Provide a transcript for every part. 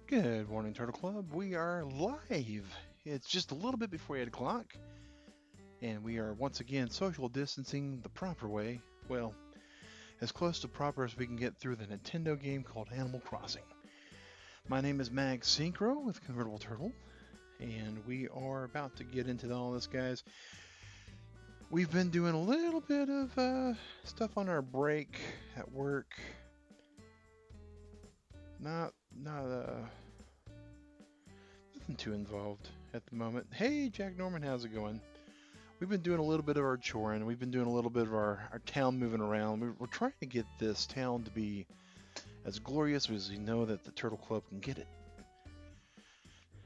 Good morning, Turtle Club. We are live. It's just a little bit before 8 o'clock, and we are once again social distancing the proper way. Well, as close to proper as we can get through the Nintendo game called Animal Crossing. My name is Mag Synchro with Convertible Turtle, and we are about to get into all this, guys. We've been doing a little bit of stuff on our break at work. Not nothing too involved at the moment. Hey, Jack Norman, how's it going? We've been doing a little bit of our choring. We've been doing a little bit of our town moving around. We're trying to get this town to be as glorious as we know that the Turtle Club can get it.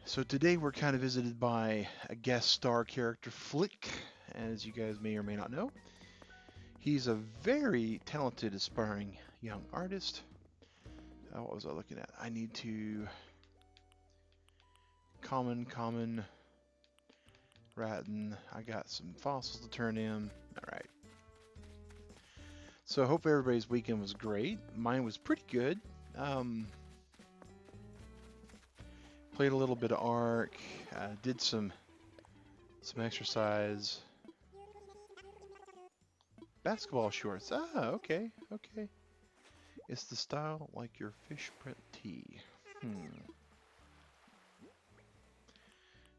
So today we're kind of visited by a guest star character, Flick, as you guys may or may not know. He's a very talented, aspiring young artist. What was I looking at? I need to... Common, Ratton. I got some fossils to turn in. Alright. So I hope everybody's weekend was great. Mine was pretty good. Played a little bit of Ark. Did some exercise. Basketball shorts. Ah, okay. It's the style like your fish print tee.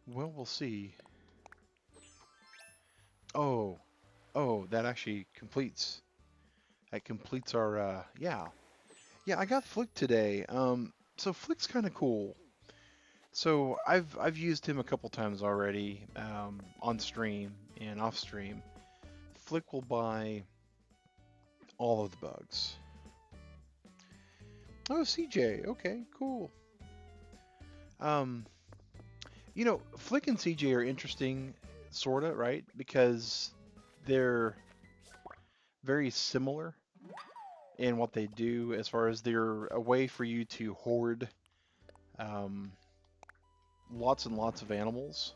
Well, we'll see. Oh, that actually completes. That completes our. Yeah. I got Flick today. So Flick's kind of cool. So I've used him a couple times already, on stream and off stream. Flick will buy all of the bugs. Oh, CJ. Okay, cool. You know, Flick and CJ are interesting, sorta, right? Because they're very similar in what they do, as far as they're a way for you to hoard lots and lots of animals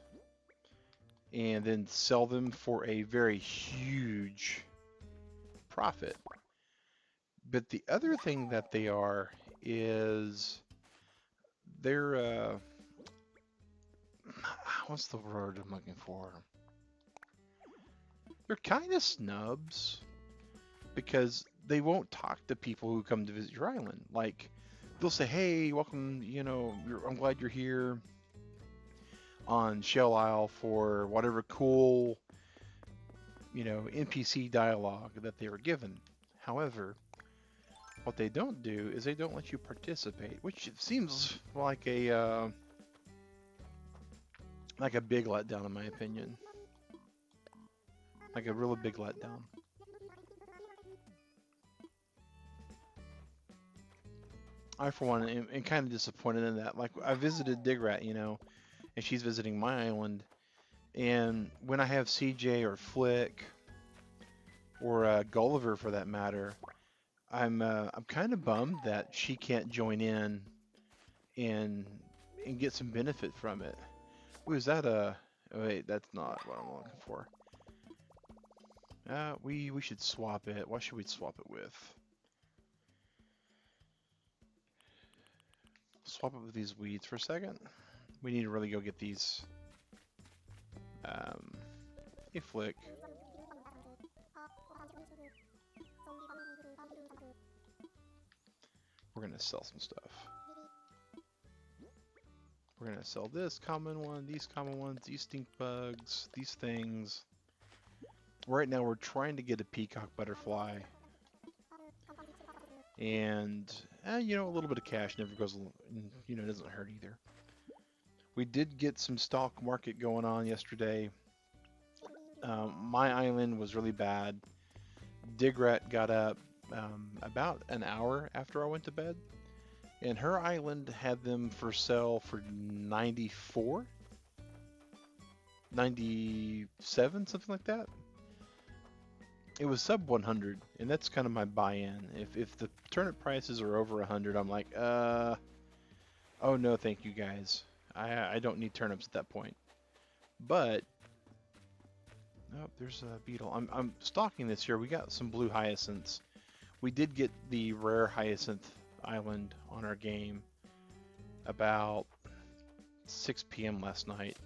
and then sell them for a very huge profit. But the other thing that they are is they're what's the word I'm looking for? They're kind of snubs because they won't talk to people who come to visit your island. Like, they'll say, "Hey, welcome. You know, I'm glad you're here on Shell Isle for whatever cool, NPC dialogue that they were given." However, what they don't do is they don't let you participate, which seems like a big letdown, in my opinion. Like a really big letdown. I, for one, am kind of disappointed in that. Like, I visited Digrat, and she's visiting my island. And when I have CJ or Flick or Gulliver, for that matter, I'm kind of bummed that she can't join in and get some benefit from it. Ooh, is that a... Oh, wait, that's not what I'm looking for. We should swap it. What should we swap it with? Swap it with these weeds for a second. We need to really go get these. Hey, Flick. We're gonna sell some stuff. We're gonna sell this common one, these common ones, these stink bugs, these things. Right now we're trying to get a peacock butterfly. And, a little bit of cash never goes, doesn't hurt either. We did get some stock market going on yesterday. My island was really bad. Digrat got up about an hour after I went to bed. And her island had them for sale for 94? 97, something like that. It was sub 100, and that's kind of my buy-in. If the turnip prices are over 100, I'm like, oh no, thank you guys. I don't need turnips at that point. But oh, there's a beetle. I'm stocking this year. We got some blue hyacinths. We did get the rare hyacinth island on our game. about 6 p.m. last night.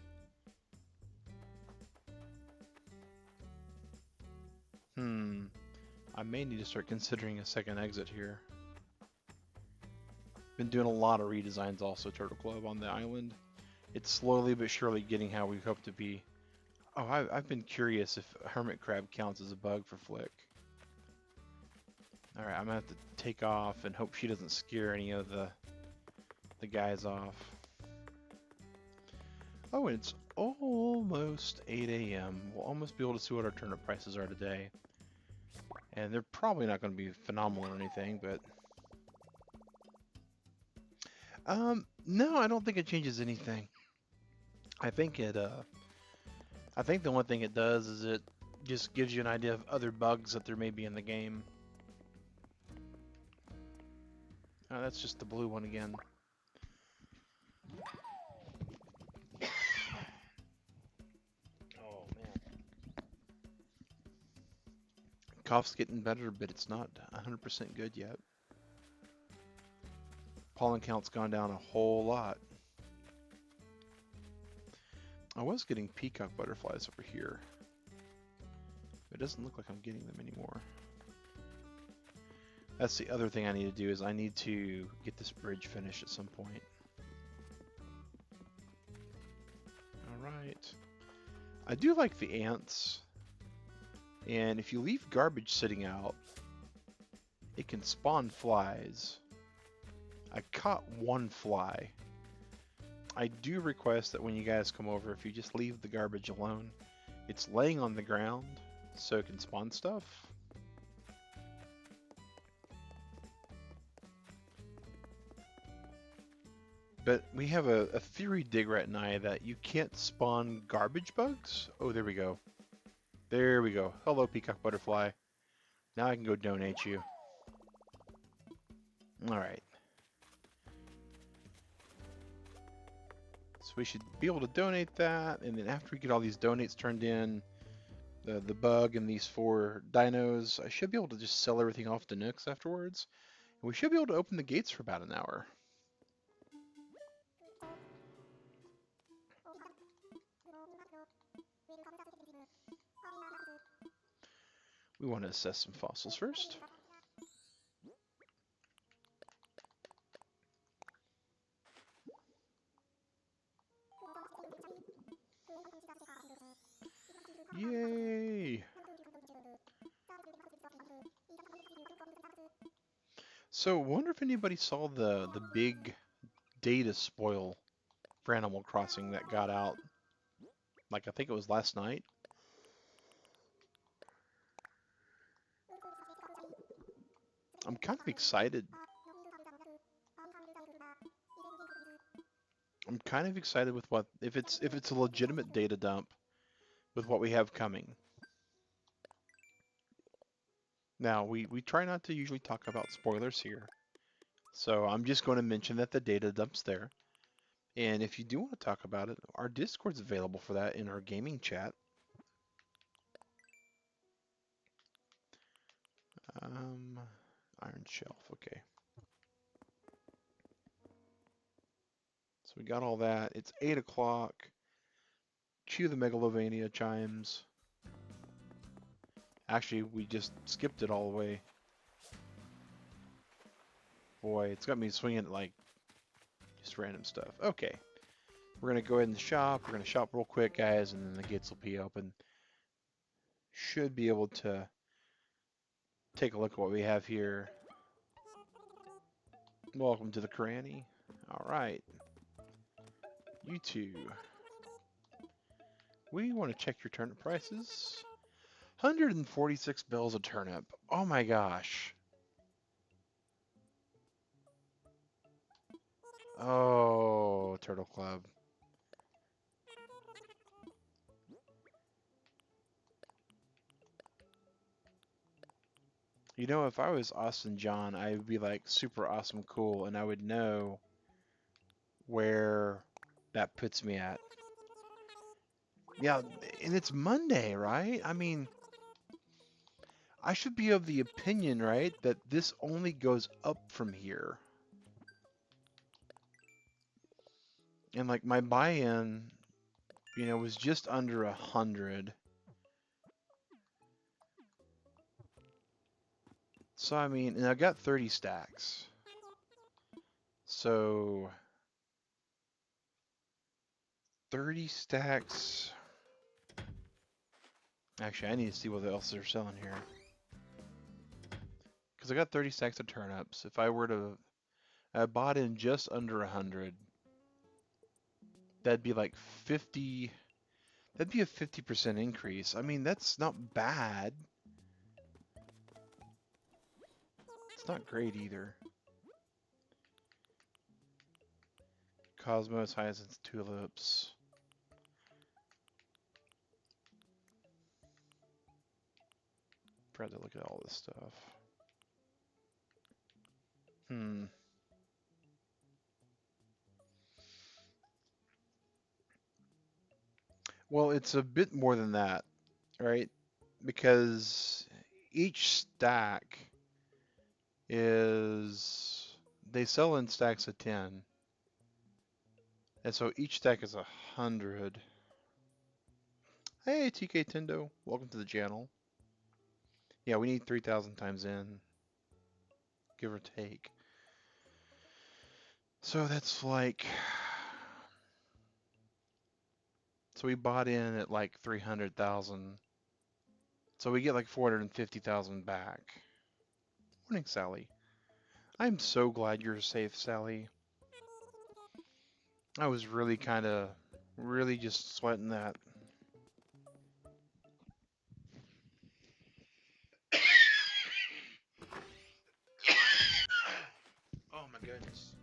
I may need to start considering a second exit here. Been doing a lot of redesigns also, Turtle Club, on the island. It's slowly but surely getting how we hope to be. Oh, I've been curious if Hermit Crab counts as a bug for Flick. Alright, I'm gonna have to take off and hope she doesn't scare any of the guys off. Oh, and it's almost 8 a.m. We'll almost be able to see what our turnip prices are today. And they're probably not going to be phenomenal or anything, but... no, I don't think it changes anything. I think the only thing it does is it just gives you an idea of other bugs that there may be in the game. Oh, that's just the blue one again. Oh, man. Cough's getting better, but it's not 100% good yet. Pollen count's gone down a whole lot. I was getting peacock butterflies over here. It doesn't look like I'm getting them anymore. That's the other thing I need to do, is I need to get this bridge finished at some point. Alright. I do like the ants. And if you leave garbage sitting out, it can spawn flies. I caught one fly. I do request that when you guys come over, if you just leave the garbage alone, it's laying on the ground so it can spawn stuff. But we have a theory, Digrat and I, that you can't spawn garbage bugs. Oh, there we go. There we go. Hello, peacock butterfly. Now I can go donate you. Alright. So we should be able to donate that, and then after we get all these donates turned in, the bug and these 4 dinos, I should be able to just sell everything off to Nooks afterwards. And we should be able to open the gates for about an hour. We want to assess some fossils first. Yay! So, wonder if anybody saw the big data spoil for Animal Crossing that got out. Like, I think it was last night. I'm kind of excited. I'm kind of excited with what, if it's a legitimate data dump with what we have coming. Now, we try not to usually talk about spoilers here. So I'm just going to mention that the data dump's there. And if you do want to talk about it, our Discord's available for that in our gaming chat. Iron shelf, okay. So we got all that. It's 8 o'clock. Cue the Megalovania chimes. Actually, we just skipped it all the way. Boy, it's got me swinging like just random stuff. Okay. We're going to go ahead and shop. We're going to shop real quick, guys, and then the gates will be open. Should be able to take a look at what we have here. Welcome to the cranny. All right. You two. We want to check your turnip prices. 146 bells a turnip. Oh my gosh. Oh, Turtle Club. You know, if I was Austin John, I would be like super awesome cool, and I would know where that puts me at. Yeah, and it's Monday, right? I mean, I should be of the opinion, right, that this only goes up from here. And like my buy-in, you know, was just under 100. So I mean, and I got 30 stacks. So 30 stacks. Actually, I need to see what else they're selling here. Because I got 30 stacks of turnips. If I were to, I bought in just under 100. That'd be like 50. That'd be a 50% increase. I mean, that's not bad. It's not great either. Cosmos, hyacinths, tulips. Forgot to look at all this stuff. Well, it's a bit more than that, right? Because each stack is they sell in stacks of 10. And so each stack is 100. Hey, TK Tendo, welcome to the channel. Yeah, we need 3,000 times in, give or take. So that's like, so we bought in at like 300,000. So we get like 450,000 back. Morning, Sally. I'm so glad you're safe, Sally. I was really really just sweating that. Oh my goodness.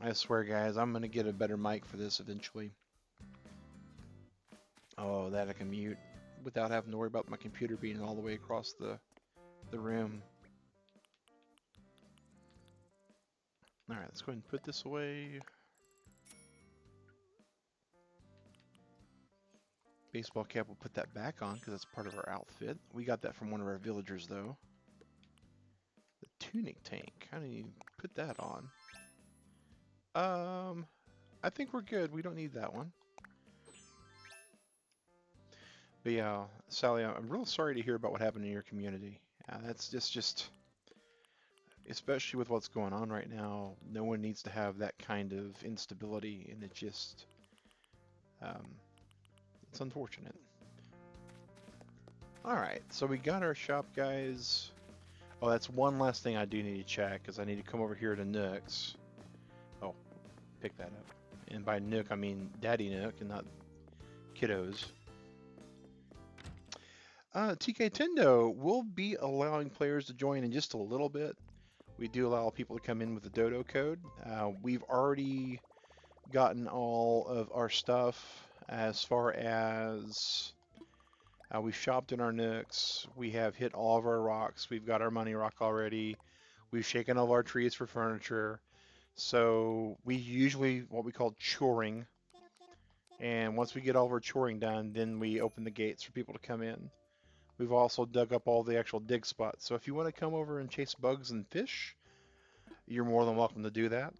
I swear, guys, I'm gonna get a better mic for this eventually. Oh, that I can mute without having to worry about my computer being all the way across the room. Alright, let's go ahead and put this away. Baseball cap, we'll put that back on because that's part of our outfit. We got that from one of our villagers, though. The tunic tank. How do you put that on? I think we're good. We don't need that one. But yeah, Sally, I'm real sorry to hear about what happened in your community. That's just, especially with what's going on right now, no one needs to have that kind of instability, and it just, it's unfortunate. Alright, so we got our shop, guys. Oh, that's one last thing I do need to check, because I need to come over here to Nook's. Oh, pick that up. And by Nook, I mean Daddy Nook, and not kiddos. TK Tendo will be allowing players to join in just a little bit. We do allow people to come in with the Dodo Code. We've already gotten all of our stuff as far as we've shopped in our Nooks. We have hit all of our rocks. We've got our money rock already. We've shaken all of our trees for furniture. So we usually what we call choring. And once we get all of our choring done, then we open the gates for people to come in. We've also dug up all the actual dig spots. So if you want to come over and chase bugs and fish, you're more than welcome to do that.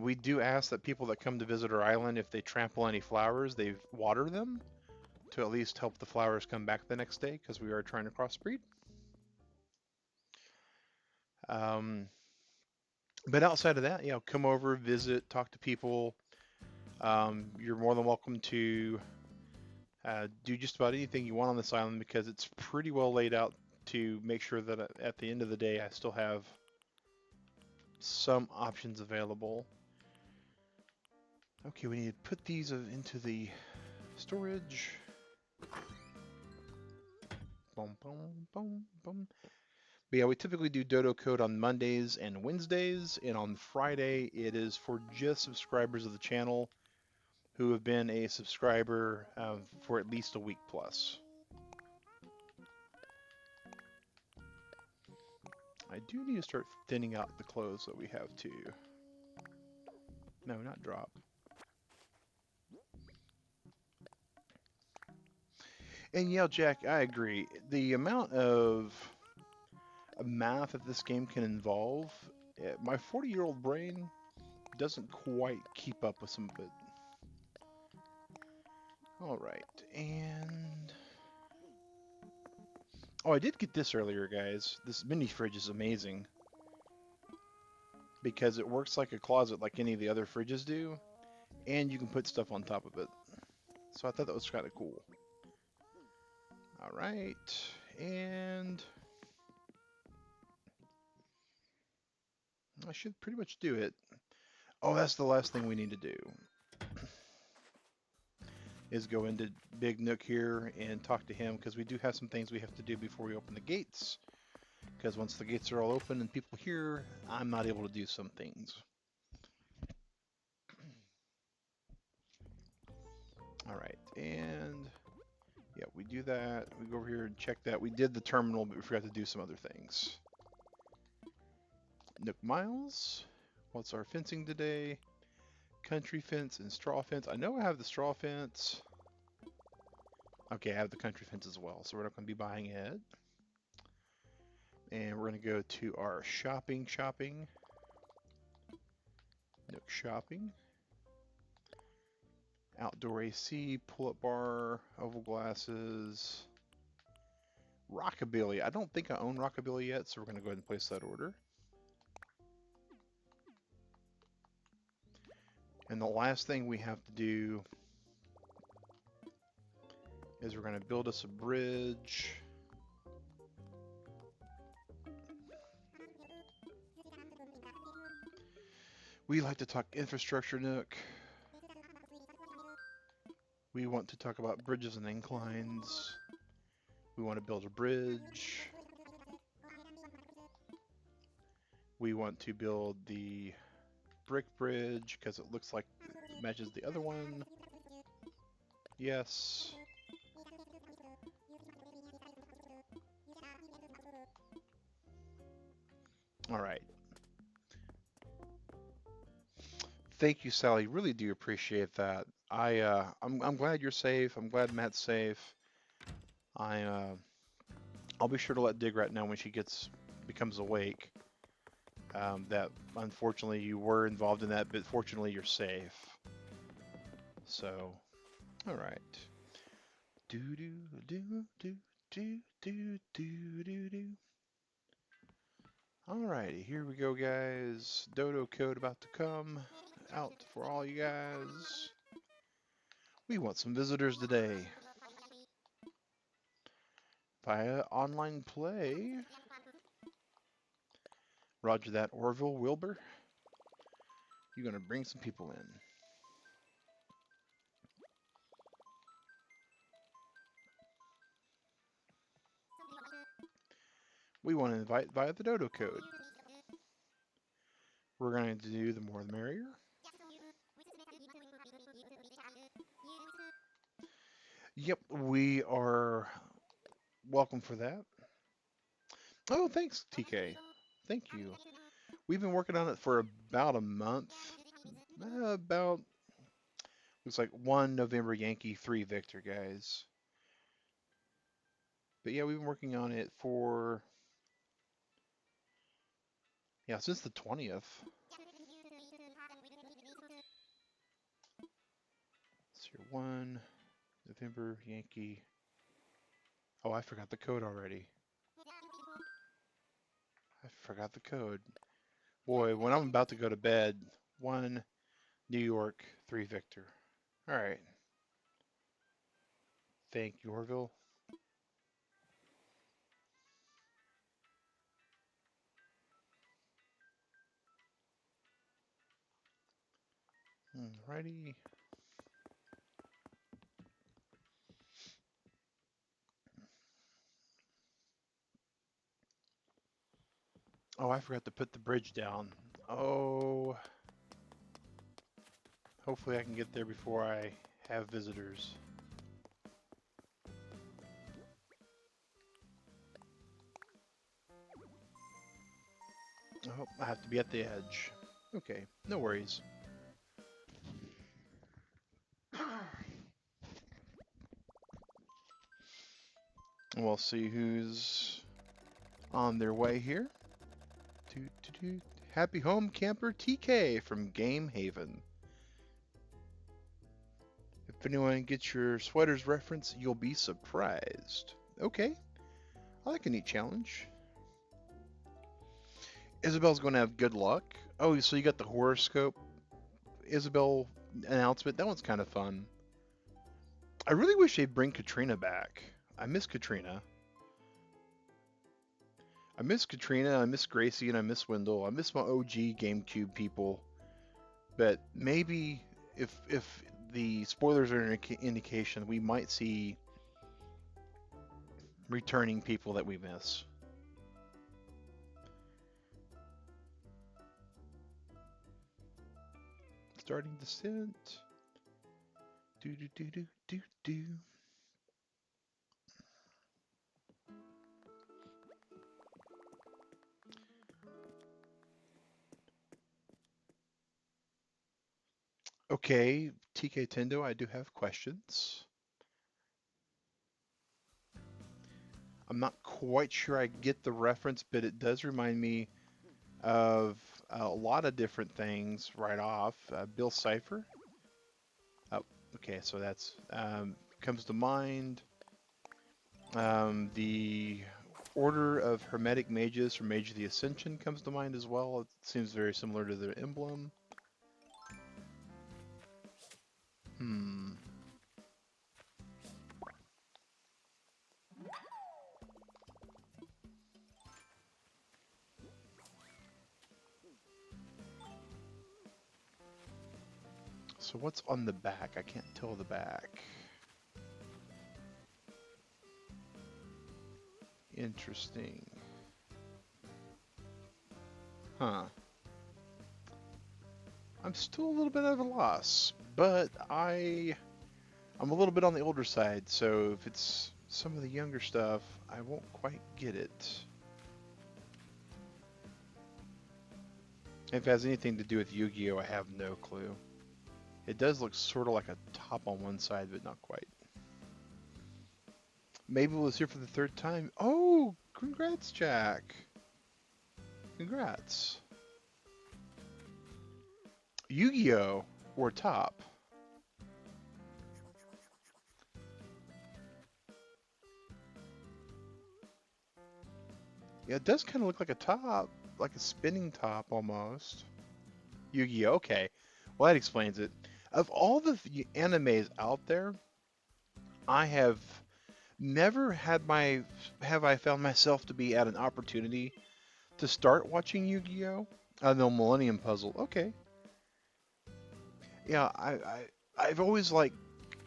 We do ask that people that come to visit our island, if they trample any flowers, they water them to at least help the flowers come back the next day, because we are trying to crossbreed. But outside of that, you know, come over, visit, talk to people. You're more than welcome to do just about anything you want on this island, because it's pretty well laid out to make sure that at the end of the day I still have some options available. Okay, we need to put these into the storage. Boom, boom, boom, boom. But yeah, we typically do Dodo Code on Mondays and Wednesdays, and on Friday it is for just subscribers of the channel who have been a subscriber for at least a week plus. I do need to start thinning out the clothes that we have too. No, not drop. And yeah, Jack, I agree. The amount of math that this game can involve, my 40-year-old brain doesn't quite keep up with some of it. Alright, and... Oh, I did get this earlier, guys. This mini fridge is amazing. Because it works like a closet like any of the other fridges do. And you can put stuff on top of it. So I thought that was kind of cool. Alright, and... I should pretty much do it. Oh, that's the last thing we need to do. Is go into Big Nook here and talk to him, because we do have some things we have to do before we open the gates. Because once the gates are all open and people here, I'm not able to do some things. Alright, and yeah, we do that. We go over here and check that. We did the terminal, but we forgot to do some other things. Nook Miles. What's our fencing today? Country fence and straw fence. I know I have the straw fence. Okay, I have the country fence as well, so we're not going to be buying it. And we're going to go to our shopping. Nook shopping. Outdoor AC, pull-up bar, oval glasses, Rockabilly. I don't think I own Rockabilly yet, so we're going to go ahead and place that order. And the last thing we have to do is we're going to build us a bridge. We like to talk infrastructure, Nook. We want to talk about bridges and inclines. We want to build a bridge. We want to build the brick bridge because it looks like it matches the other one. Yes. All right. Thank you, Sally. Really do appreciate that. I'm glad you're safe. I'm glad Matt's safe. I'll be sure to let Digrat know when she becomes awake. That unfortunately you were involved in that, but fortunately you're safe. So, all right. Do do do do do do do do do. Alrighty, here we go, guys. Dodo Code about to come out for all you guys. We want some visitors today. Via online play. Roger that, Orville Wilbur. You're gonna bring some people in. We want to invite via the Dodo Code. We're going to do the more the merrier. Yep, we are welcome for that. Oh, thanks, TK. Thank you. We've been working on it for about a month. Looks like 1 November Yankee, 3 Victor, guys. But yeah, we've been working on it for, yeah, since the 20th. Let's see, 1 November Yankee. Oh, I forgot the code already. I forgot the code. Boy, when I'm about to go to bed, 1 New York, 3 Victor. All right. Thank you, Orville. Alrighty. Oh, I forgot to put the bridge down. Oh. Hopefully I can get there before I have visitors. Oh, I have to be at the edge. Okay, no worries. We'll see who's on their way here. Happy Home Camper TK from Game Haven. If anyone gets your sweaters reference, you'll be surprised. Okay, I like a neat challenge. Isabel's going to have good luck. Oh, so you got the horoscope Isabel announcement. That one's kind of fun. I really wish they'd bring Katrina back. I miss Katrina. I miss Katrina, I miss Gracie, and I miss Wendell. I miss my OG GameCube people. But maybe if the spoilers are an indication, we might see returning people that we miss. Starting descent. Do do do do do do. Okay, TK Tendo, I do have questions. I'm not quite sure I get the reference, but it does remind me of a lot of different things right off. Bill Cipher. Oh, okay, so that's comes to mind. The Order of Hermetic Mages from Mage of the Ascension comes to mind as well. It seems very similar to the emblem. So what's on the back? I can't tell the back. Interesting. Huh. I'm still a little bit at a loss, but I'm a little bit on the older side, so if it's some of the younger stuff, I won't quite get it. If it has anything to do with Yu-Gi-Oh, I have no clue. It does look sort of like a top on one side, but not quite. Mabel is here for the third time. Oh, congrats, Jack. Congrats. Yu-Gi-Oh or top? Yeah, it does kind of look like a top, like a spinning top almost. Yu-Gi-Oh, okay. Well, that explains it. Of all the animes out there, I have never have I found myself to be at an opportunity to start watching Yu-Gi-Oh. The Millennium Puzzle. Okay. Yeah, I've always like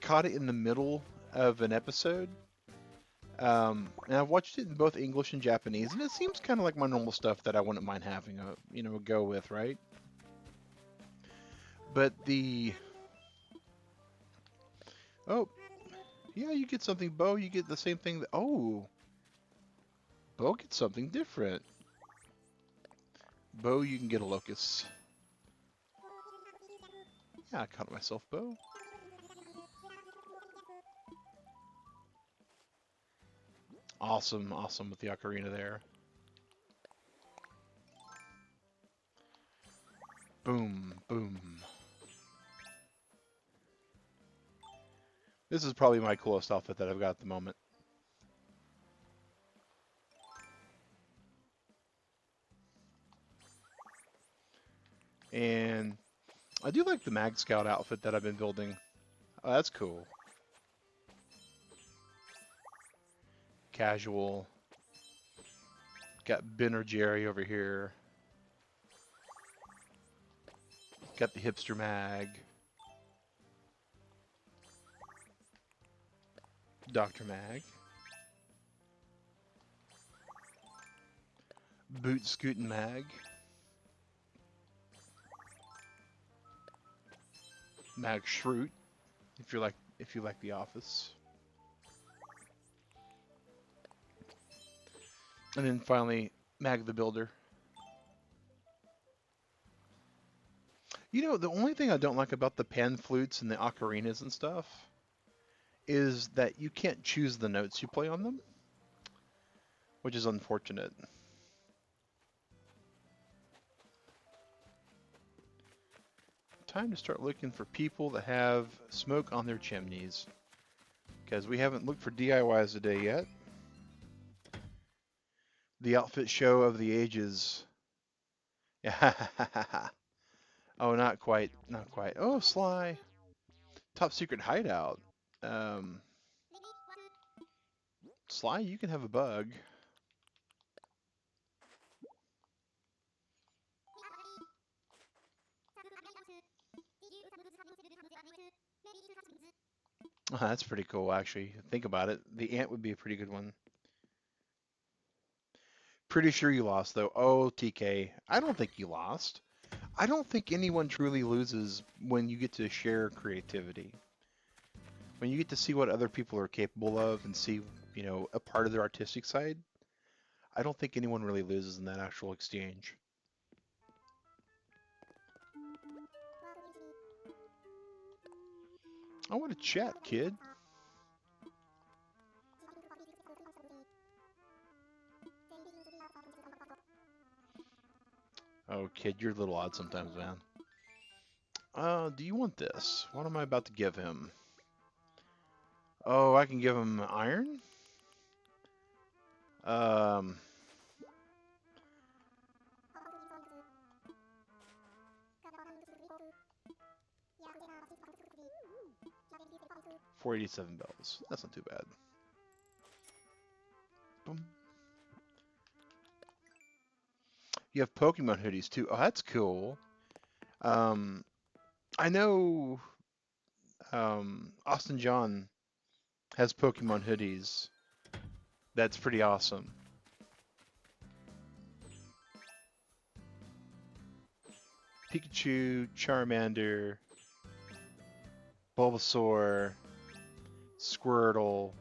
caught it in the middle of an episode. And I've watched it in both English and Japanese, and it seems kind of like my normal stuff that I wouldn't mind having a go with, right? But oh, yeah, you get something, Bo. You get the same thing. Oh, Bo gets something different. Bo, you can get a locust. Yeah, I caught it myself, Bo. Awesome, awesome with the ocarina there. Boom, boom. This is probably my coolest outfit that I've got at the moment. And I do like the Mag Scout outfit that I've been building. Oh, that's cool. Casual. Got Ben or Jerry over here. Got the hipster mag. Dr. Mag. Boot Scootin' Mag. Mag Shroot, if you like The Office. And then finally, Mag the Builder. You know, the only thing I don't like about the pan flutes and the ocarinas and stuff is that you can't choose the notes you play on them, which is unfortunate. time to start looking for people that have smoke on their chimneys. Because we haven't looked for DIYs today yet. The outfit show of the ages. Oh, not quite. Not quite. Oh, Sly. Top secret hideout. Um, Sly, you can have a bug. Oh, that's pretty cool, actually. Think about it. The ant would be a pretty good one. Pretty sure you lost, though. Oh, TK. I don't think you lost. I don't think anyone truly loses when you get to share creativity. When you get to see what other people are capable of and see, you know, a part of their artistic side, I don't think anyone really loses in that actual exchange. I want to chat, kid. Oh, kid, you're a little odd sometimes, man. Do you want this? What am I about to give him? Oh, I can give him iron? Um, 487 bells. That's not too bad. Boom. You have Pokemon hoodies too. Oh, that's cool. I know Austin John has Pokemon hoodies. That's pretty awesome. Pikachu, Charmander, Bulbasaur, Squirtle.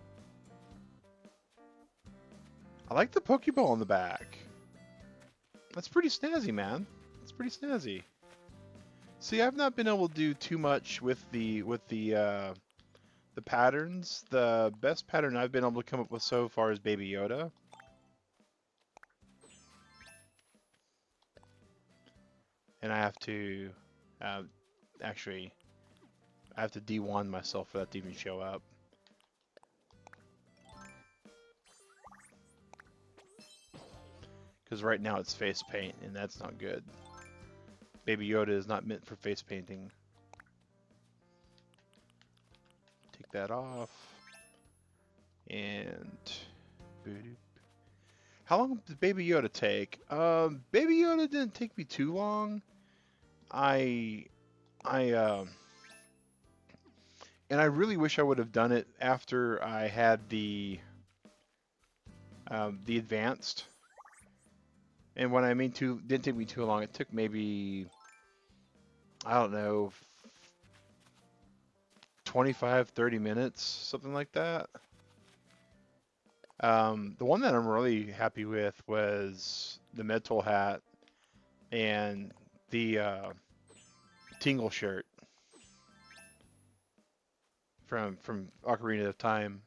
I like the Pokeball on the back. That's pretty snazzy, man. That's pretty snazzy. See, I've not been able to do too much with the patterns. The best pattern I've been able to come up with so far is Baby Yoda. And I have to actually I have to D1 myself for that to even show up. Because right now it's face paint, and that's not good. Baby Yoda is not meant for face painting. Take that off. And... how long did Baby Yoda take? Baby Yoda didn't take me too long. And I really wish I would have done it after I had the advanced. And when I mean didn't take me too long, it took maybe, I don't know, 25, 30 minutes, something like that. The one that I'm really happy with was the Medtool hat and the Tingle shirt from Ocarina of Time,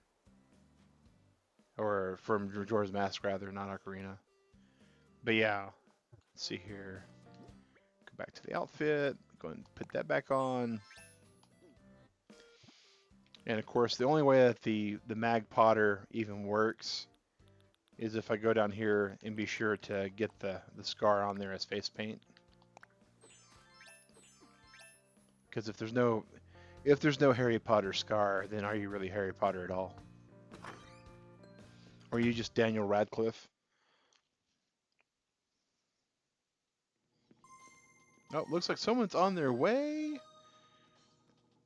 or from Majora's Mask rather, not Ocarina. But yeah, let's see here. Go back to the outfit. Go and put that back on. And of course, the only way that the Mag Potter even works is if I go down here and be sure to get the scar on there as face paint. Because if there's no Harry Potter scar, then are you really Harry Potter at all? Or are you just Daniel Radcliffe? Oh, looks like someone's on their way.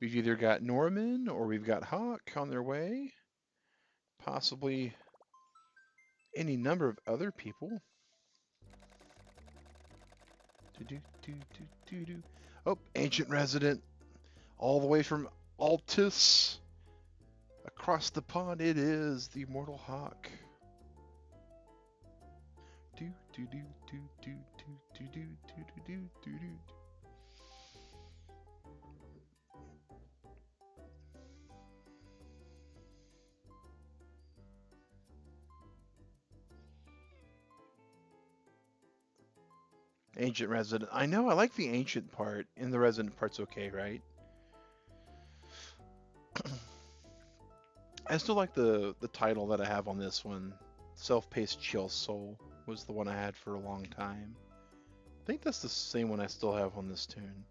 We've either got Norman or we've got Hawk on their way. Possibly any number of other people. Oh, ancient resident. All the way from Altus. Across the pond it is, the immortal Hawk. Ancient resident. I know, I like the ancient part, and the resident part's okay, right? I still like the title that I have on this one. Self-paced chill soul was the one I had for a long time. I think that's the same one I still have on this tune.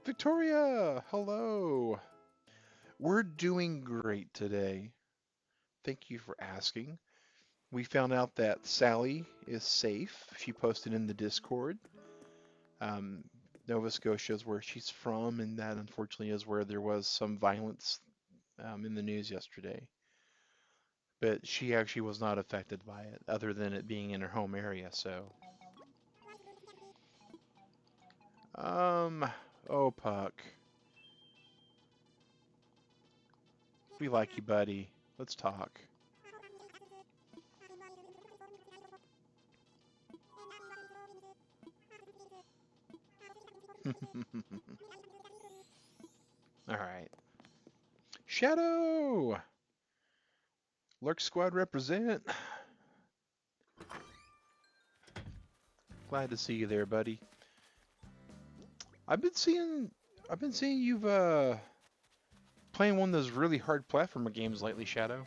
Victoria, hello. We're doing great today. Thank you for asking. We found out that Sally is safe. She posted in the Discord. Um, Nova Scotia is where she's from, and that unfortunately is where there was some violence in the news yesterday. But she actually was not affected by it, other than it being in her home area. So, um, oh Puck, we like you, buddy. Let's talk. All right, Shadow, Lurk Squad represent. Glad to see you there, buddy. I've been seeing, I've been seeing you've playing one of those really hard platformer games lately, Shadow.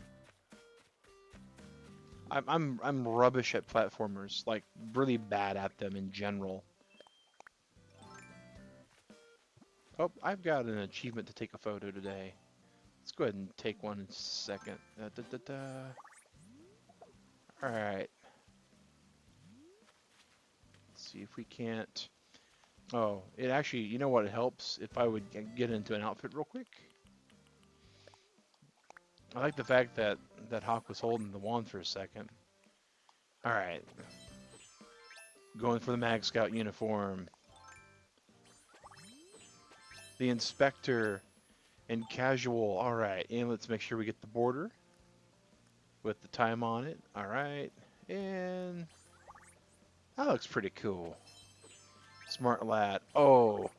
I'm rubbish at platformers, like really bad at them in general. Oh, I've got an achievement to take a photo today. Let's go ahead and take one in a second. All right. Let's see if we can't. Oh, it actually, you know what? It helps if I would get into an outfit real quick. I like the fact that Hawk was holding the wand for a second. All right. Going for the Mag Scout uniform. The Inspector and Casual. All right. And let's make sure we get the border with the time on it. All right. And that looks pretty cool. Smart lad. Oh.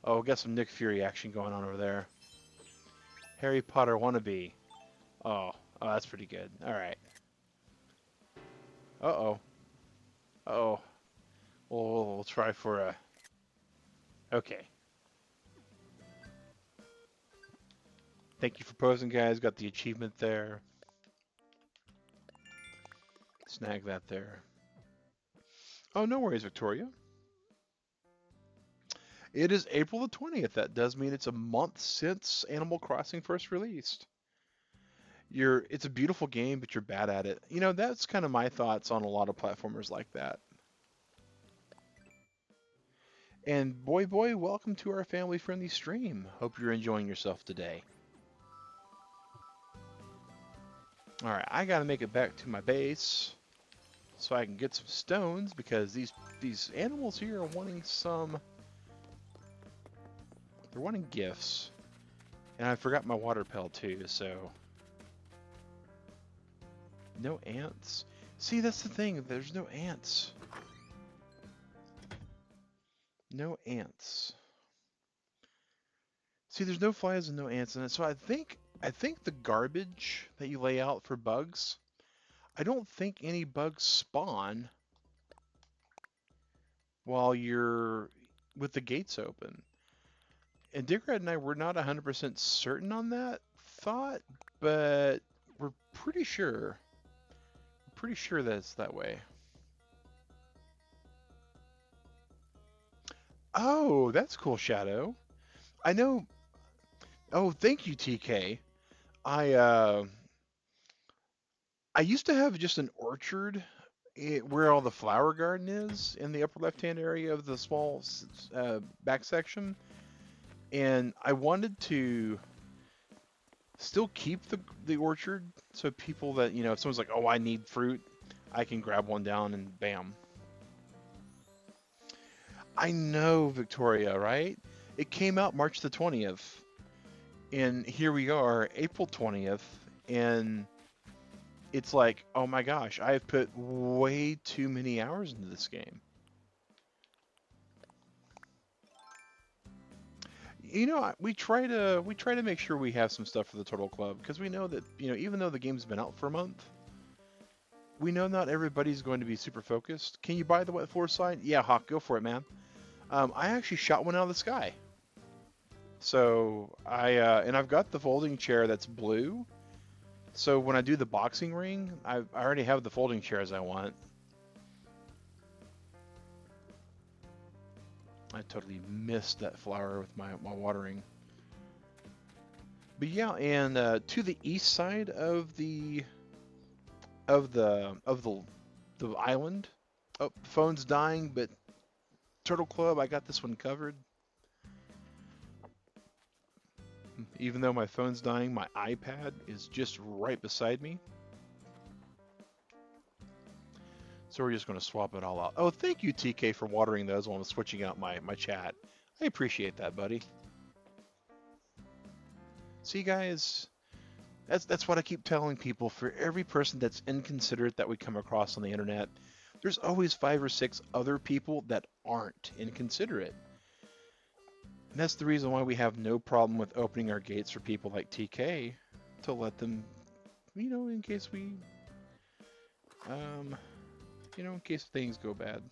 Oh, got some Nick Fury action going on over there. Harry Potter wannabe. Oh. Oh, that's pretty good. All right. Uh-oh. Uh-oh. We'll try for a... Okay. Thank you for posing, guys. Got the achievement there. Snag that there. Oh, no worries, Victoria. It is April the 20th. That does mean it's a month since Animal Crossing first released. It's a beautiful game, but you're bad at it. You know, that's kind of my thoughts on a lot of platformers like that. And boy, welcome to our family-friendly stream. Hope you're enjoying yourself today. All right, I gotta make it back to my base so I can get some stones because these animals here are wanting some. They're wanting gifts, and I forgot my water pail too. So no ants. See, that's the thing. There's no ants. No ants. See, there's no flies and no ants in it. So I think the garbage that you lay out for bugs, I don't think any bugs spawn while you're with the gates open. And Digrat and I were not 100% certain on that thought, but we're pretty sure. Pretty sure that it's that way. Oh, that's cool, Shadow. I know. Oh, thank you, TK. I I used to have just an orchard where all the flower garden is in the upper left-hand area of the small back section, and I wanted to still keep the orchard so people that, you know, if someone's like, oh, I need fruit, I can grab one down and bam. I know, Victoria, right? It came out March the 20th, and here we are, April 20th, and it's like, oh my gosh, I've put way too many hours into this game. You know, we try to make sure we have some stuff for the Turtle Club because we know that, you know, even though the game's been out for a month, we know not everybody's going to be super focused. Can you buy the wet floor sign? Yeah, Hawk, go for it, man. I actually shot one out of the sky. So and I've got the folding chair that's blue. So when I do the boxing ring, I already have the folding chairs I want. I totally missed that flower with my watering. But yeah, and to the east side of the island. Oh, the phone's dying, but Turtle Club, I got this one covered. Even though my phone's dying, my iPad is just right beside me. So we're just going to swap it all out. Oh, thank you, TK, for watering those while I'm switching out my chat. I appreciate that, buddy. See, guys, that's what I keep telling people. For every person that's inconsiderate that we come across on the internet, there's always 5 or 6 other people that aren't inconsiderate. And that's the reason why we have no problem with opening our gates for people like TK to let them, in case we, in case things go bad.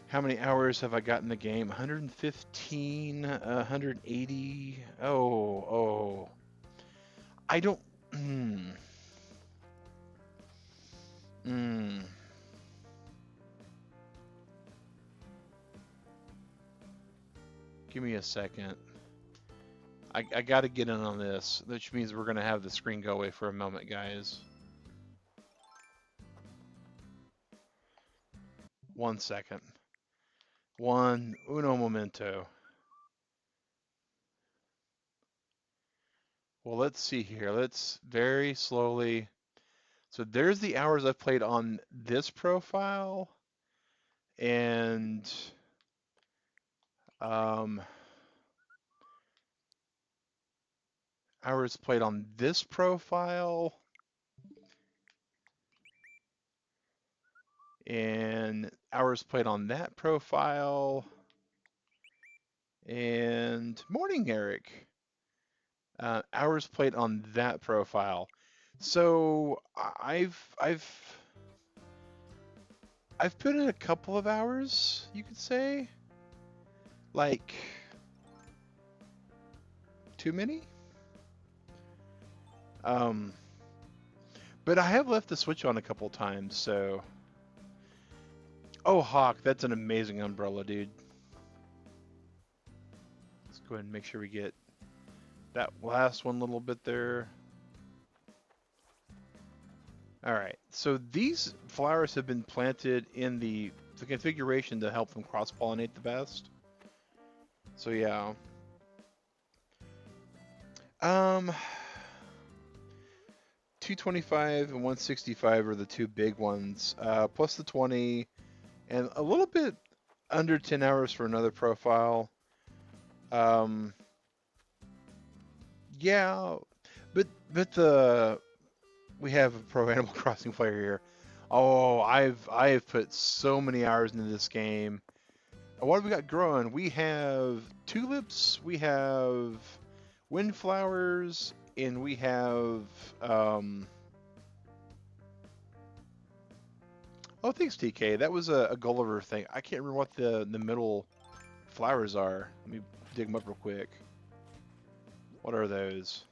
How many hours have I got in the game? 115, 180. Oh. I don't. Give me a second. I got to get in on this, which means we're going to have the screen go away for a moment, guys. 1 second. Uno momento. Well, let's see here. Let's very slowly. So there's the hours I've played on this profile, and hours played on this profile, and hours played on that profile. And morning, Eric. Hours played on that profile. So I've put in a couple of hours, you could say. Like too many? But I have left the switch on a couple times, so. Oh, Hawk, that's an amazing umbrella, dude. Let's go ahead and make sure we get that last one little bit there. All right, so these flowers have been planted in the configuration to help them cross-pollinate the best. So yeah. 225 and 165 are the two big ones, plus the 20, and a little bit under 10 hours for another profile. Yeah, but we have a pro Animal Crossing player here. Oh, I've put so many hours into this game. What have we got growing? We have tulips, we have windflowers, and we have oh, thanks, TK. That was a Gulliver thing. I can't remember what the middle flowers are. Let me dig them up real quick. What are those?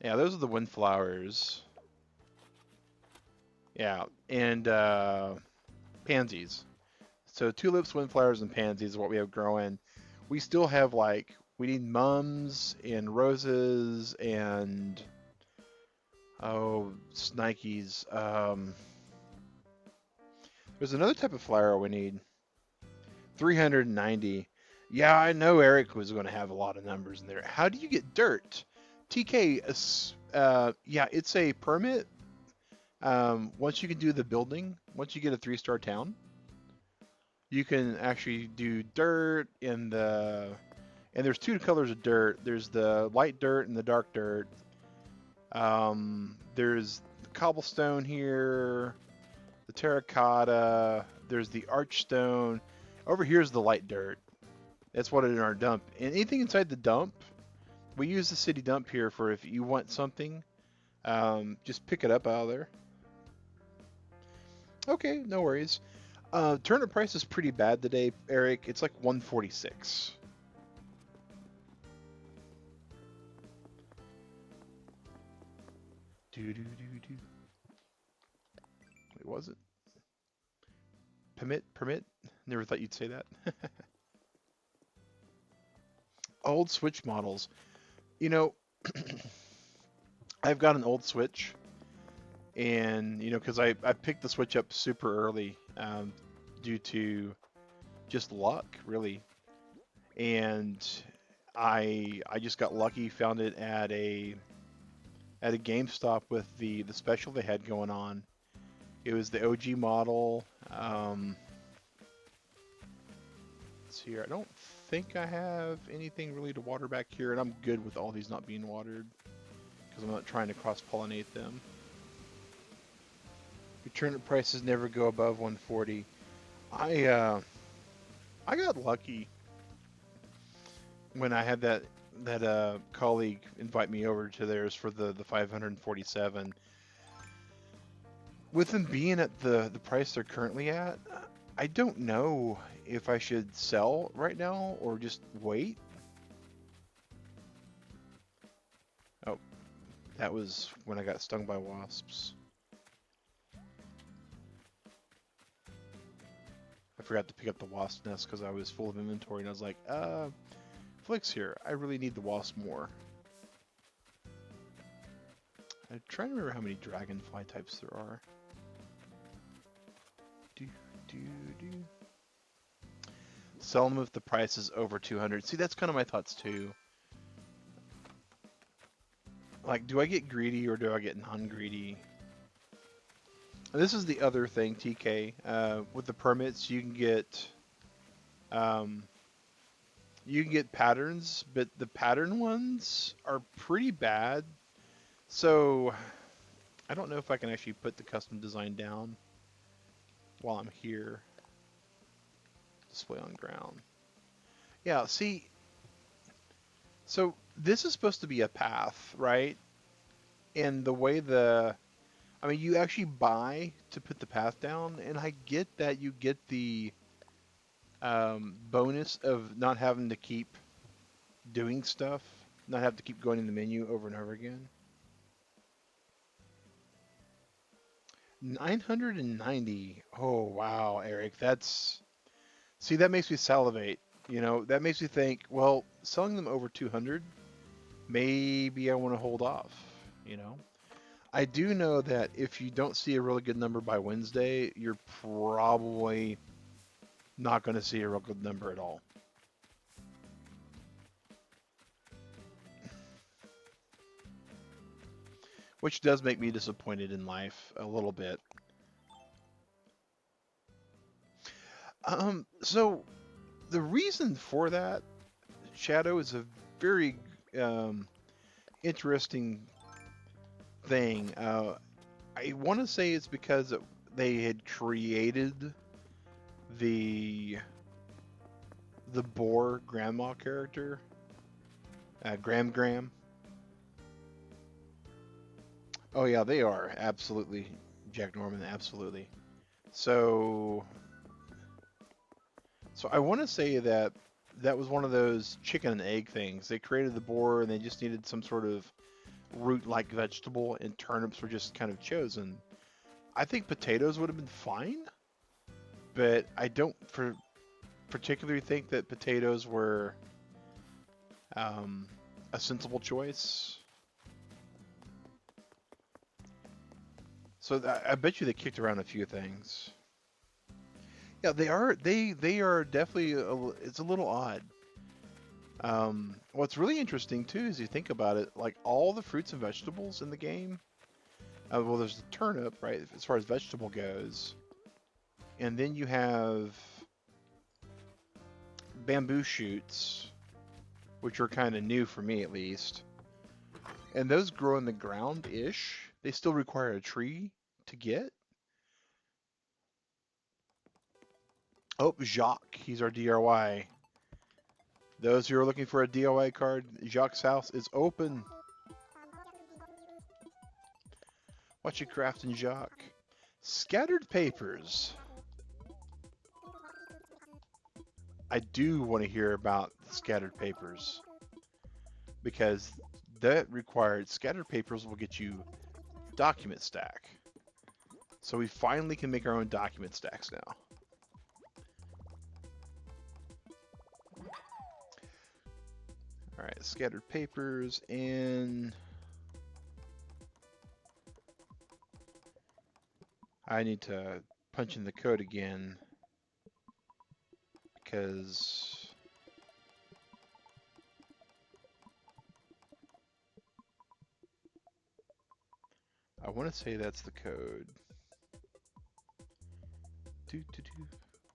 Yeah, those are the windflowers. Yeah, and pansies. So tulips, windflowers, and pansies are what we have growing. We still have we need mums and roses and snikes. There's another type of flower we need. 390. Yeah, I know Eric was going to have a lot of numbers in there. How do you get dirt? TK, yeah, it's a permit. Once you can do the building, once you get a 3-star town, you can actually do dirt and there's 2 colors of dirt. There's the light dirt and the dark dirt. There's the cobblestone here, the terracotta. There's the archstone. Over here is the light dirt. That's what in our dump. And anything inside the dump, we use the city dump here for if you want something, just pick it up out of there. Okay, no worries. Turnip price is pretty bad today, Eric. It's like 146. Do do do do. Wait, was it? Permit? Never thought you'd say that. Old Switch models. You know, I've got an old Switch, and because I picked the Switch up super early, due to just luck, really. And I just got lucky, found it at a GameStop with the special they had going on. It was the OG model. Let's see here. I don't think I have anything really to water back here, and I'm good with all these not being watered because I'm not trying to cross-pollinate them. Your turnip prices never go above 140. I got lucky when I had that colleague invite me over to theirs for the 547. With them being at the price they're currently at, I don't know if I should sell right now or just wait. Oh, that was when I got stung by wasps. I forgot to pick up the wasp nest because I was full of inventory and I was like, Flick's here. I really need the wasp more. I'm trying to remember how many dragonfly types there are. Do. Sell them if the price is over 200. See, that's kind of my thoughts too. Like, do I get greedy or do I get non-greedy? This is the other thing, TK. With the permits, you can get patterns, but the pattern ones are pretty bad. So I don't know if I can actually put the custom design down while I'm here. Display on ground. Yeah, see, so this is supposed to be a path, right? And the way you actually buy to put the path down, and I get that you get the bonus of not having to keep doing stuff, not have to keep going in the menu over and over again. 990. Oh, wow, Eric. See, that makes me salivate. That makes me think, well, selling them over 200, maybe I want to hold off, you know? I do know that if you don't see a really good number by Wednesday, you're probably not going to see a real good number at all. Which does make me disappointed in life a little bit. So the reason for that, Shadow, is a very interesting thing. I want to say it's because they had created the boar grandma character, Gram. Oh yeah, they are absolutely Jack Norman, absolutely. So I want to say that was one of those chicken and egg things. They created the boar and they just needed some sort of root-like vegetable, and turnips were just kind of chosen. I think potatoes would have been fine, but I don't particularly think that potatoes were a sensible choice. So I bet you they kicked around a few things. Yeah, they are. They are definitely. It's a little odd. What's really interesting too is you think about it, like all the fruits and vegetables in the game. Well, there's the turnip, right, as far as vegetable goes, and then you have bamboo shoots, which are kind of new for me at least. And those grow in the ground-ish. They still require a tree to get. Oh, Jacques, he's our DIY. Those who are looking for a DIY card, Jacques' house is open. What you crafting, Jacques? Scattered papers. I do want to hear about scattered papers because that required scattered papers will get you document stack. So we finally can make our own document stacks now. All right, scattered papers, and I need to punch in the code again because I want to say that's the code.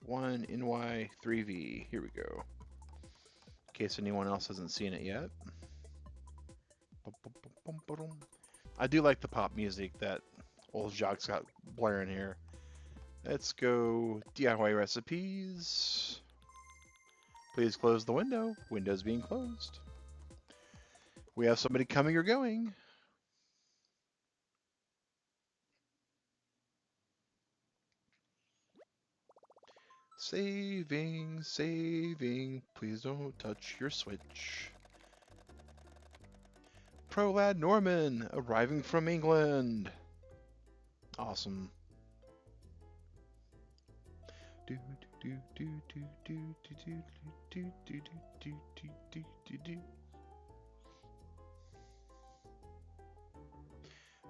1NY3V. Here we go. In case anyone else hasn't seen it yet. I do like the pop music that old Jacques got blaring here. Let's go DIY recipes. Please close the window. Window's being closed. We have somebody coming or going. Saving, saving. Please don't touch your switch. Pro lad Norman arriving from England. Awesome.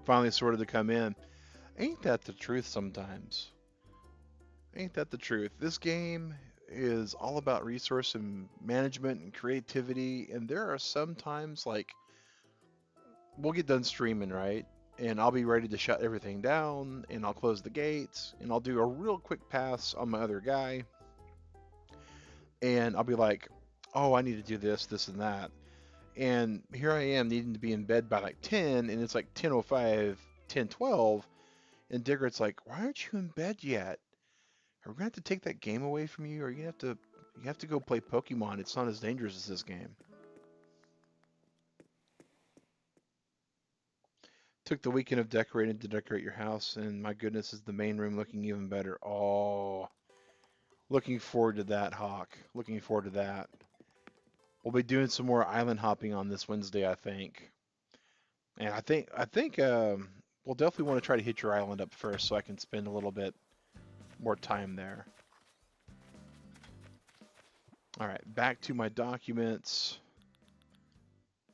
Finally sorted to come in. Ain't that the truth sometimes? Ain't that the truth? This game is all about resource and management and creativity, and there are some times like we'll get done streaming, right? And I'll be ready to shut everything down, and I'll close the gates, and I'll do a real quick pass on my other guy, and I'll be like, oh, I need to do this, this, and that. And here I am needing to be in bed by like 10, and it's like 10:05, 10:12, and Diggert's like, why aren't you in bed yet? Are we gonna have to take that game away from you, or you have to go play Pokemon? It's not as dangerous as this game. Took the weekend of decorating to decorate your house, and my goodness, is the main room looking even better. Oh, looking forward to that, Hawk. Looking forward to that. We'll be doing some more island hopping on this Wednesday, I think. And I think we'll definitely want to try to hit your island up first, so I can spend a little bit more time there. All right, back to my documents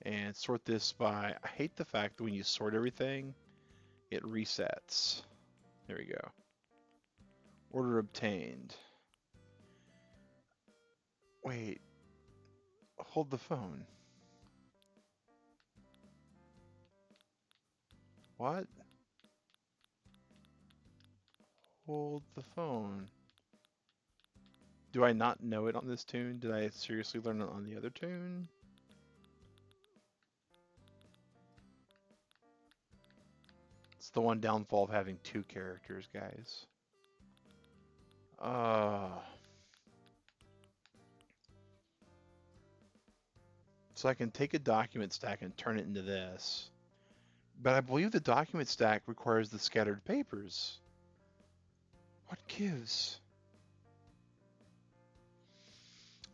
and sort this by. I hate the fact that when you sort everything, it resets. There we go. Order obtained. Wait, hold the phone. What? Hold the phone. Do I not know it on this tune? Did I seriously learn it on the other tune? It's the one downfall of having two characters, guys. So I can take a document stack and turn it into this. But I believe the document stack requires the scattered papers. What gives?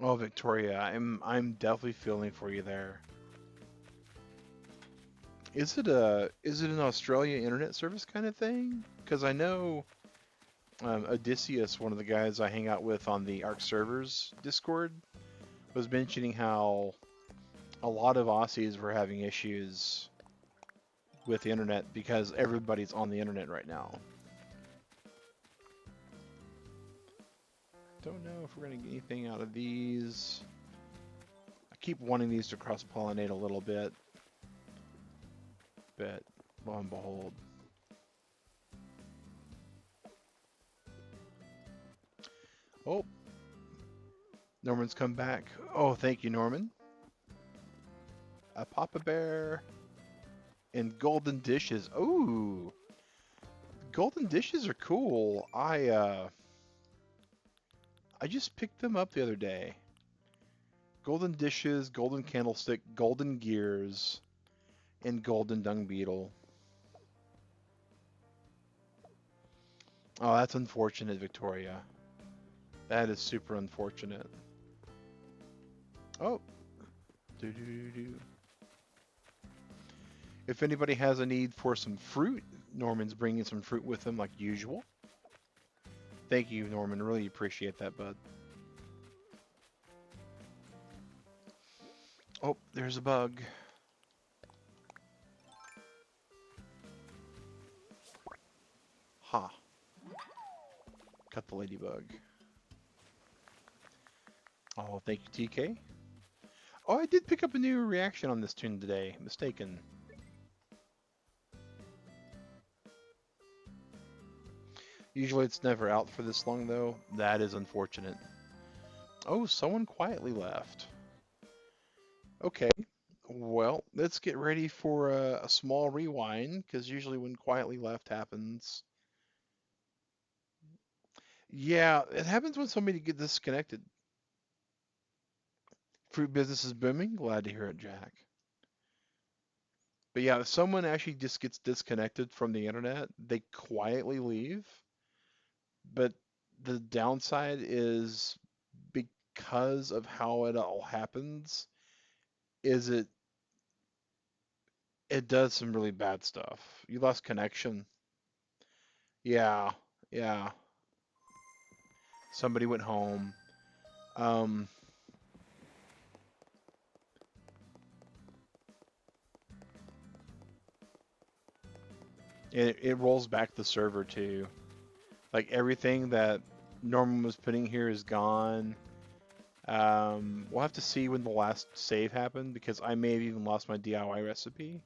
Oh, Victoria, I'm definitely feeling for you there. Is it an Australia internet service kind of thing? Because I know Odysseus, one of the guys I hang out with on the Arc servers Discord, was mentioning how a lot of Aussies were having issues with the internet because everybody's on the internet right now. Don't know if we're going to get anything out of these. I keep wanting these to cross-pollinate a little bit, but lo and behold. Oh, Norman's come back. Oh, thank you, Norman. A Papa Bear and golden dishes. Ooh, golden dishes are cool. I just picked them up the other day. Golden dishes, golden candlestick, golden gears, and golden dung beetle. Oh, that's unfortunate, Victoria. That is super unfortunate. Oh, do do do do. If anybody has a need for some fruit, Norman's bringing some fruit with him like usual. Thank you, Norman. Really appreciate that, bud. Oh, there's a bug. Ha. Cut the ladybug. Oh, thank you, TK. Oh, I did pick up a new reaction on this tune today. Mistaken. Usually it's never out for this long, though. That is unfortunate. Oh, someone quietly left. Okay. Well, let's get ready for a small rewind, because usually when quietly left happens. Yeah, it happens when somebody gets disconnected. Fruit business is booming. Glad to hear it, Jack. But yeah, if someone actually just gets disconnected from the internet, they quietly leave. But the downside is because of how it all happens, is it does some really bad stuff. You lost connection. Yeah, yeah. Somebody went home. Um, it rolls back the server too. Like everything that Norman was putting here is gone. We'll have to see when the last save happened because I may have even lost my DIY recipe.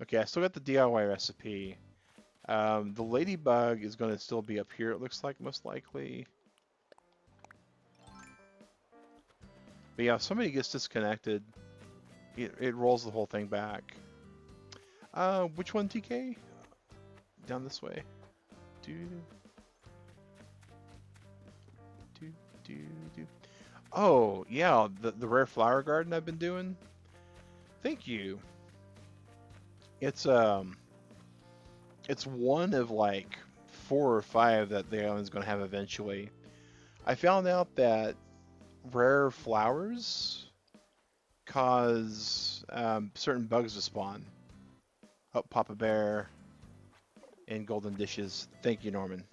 Okay, I still got the DIY recipe. The ladybug is going to still be up here, it looks like, most likely. But yeah, if somebody gets disconnected, it rolls the whole thing back. Which one, TK? Down this way. Do, do, do, do. Oh, yeah, the rare flower garden I've been doing. Thank you. It's one of like 4 or 5 that the island's going to have eventually. I found out that rare flowers cause certain bugs to spawn. Oh, Papa Bear and golden dishes. Thank you, Norman.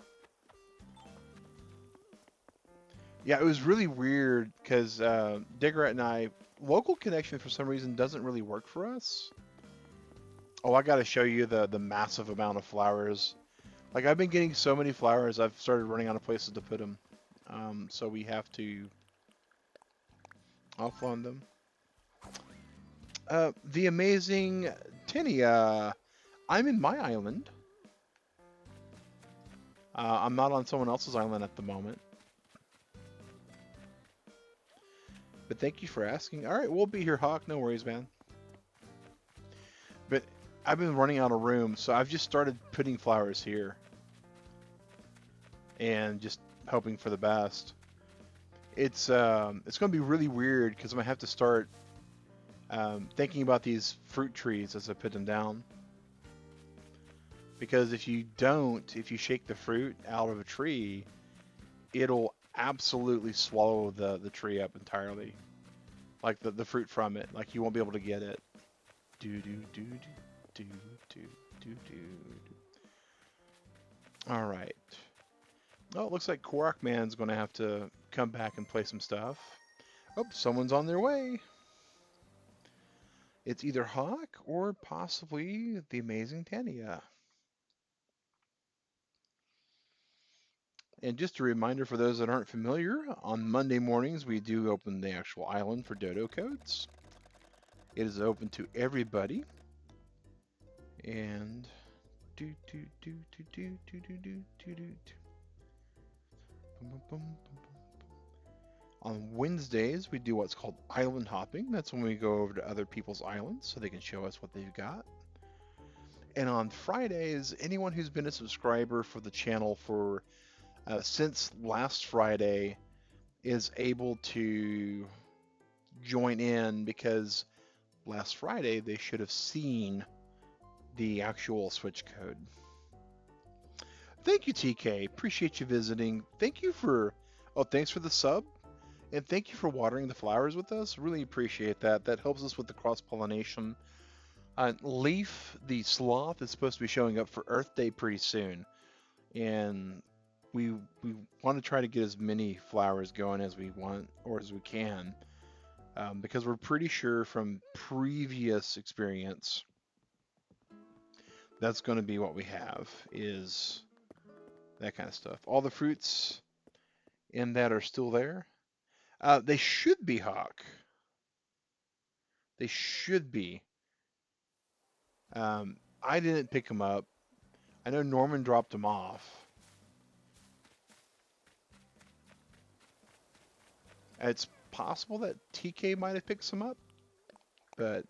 Yeah, it was really weird because Diggerat and I, local connection for some reason doesn't really work for us. Oh, I got to show you the massive amount of flowers. Like I've been getting so many flowers, I've started running out of places to put them. So we have to offload them. The amazing Tinia. I'm in my island. I'm not on someone else's island at the moment. But thank you for asking. All right, we'll be here, Hawk. No worries, man. But I've been running out of room, so I've just started putting flowers here. And just hoping for the best. It's going to be really weird because I'm going to have to start thinking about these fruit trees as I put them down. Because if you shake the fruit out of a tree, it'll absolutely swallow the tree up entirely. Like the fruit from it. Like you won't be able to get it. Do do do do do do do do. All right. Oh, it looks like Korok Man's going to have to come back and play some stuff. Oh, someone's on their way. It's either Hawk or possibly the amazing Tania. And just a reminder for those that aren't familiar, on Monday mornings we do open the actual island for Dodo Codes. It is open to everybody. And do do do do do do do do do do. On Wednesdays we do what's called island hopping. That's when we go over to other people's islands so they can show us what they've got. And on Fridays, anyone who's been a subscriber for the channel for since last Friday is able to join in because last Friday they should have seen the actual switch code. Thank you, TK. Appreciate you visiting. Thank you for, oh, thanks for the sub. And thank you for watering the flowers with us. Really appreciate that. That helps us with the cross pollination. Leaf, the sloth, is supposed to be showing up for Earth Day pretty soon. And we want to try to get as many flowers going as we want or as we can. Because we're pretty sure from previous experience that's going to be what we have is that kind of stuff. All the fruits in that are still there. They should be, Hawk. They should be. I didn't pick them up. I know Norman dropped them off. It's possible that TK might have picked some up, but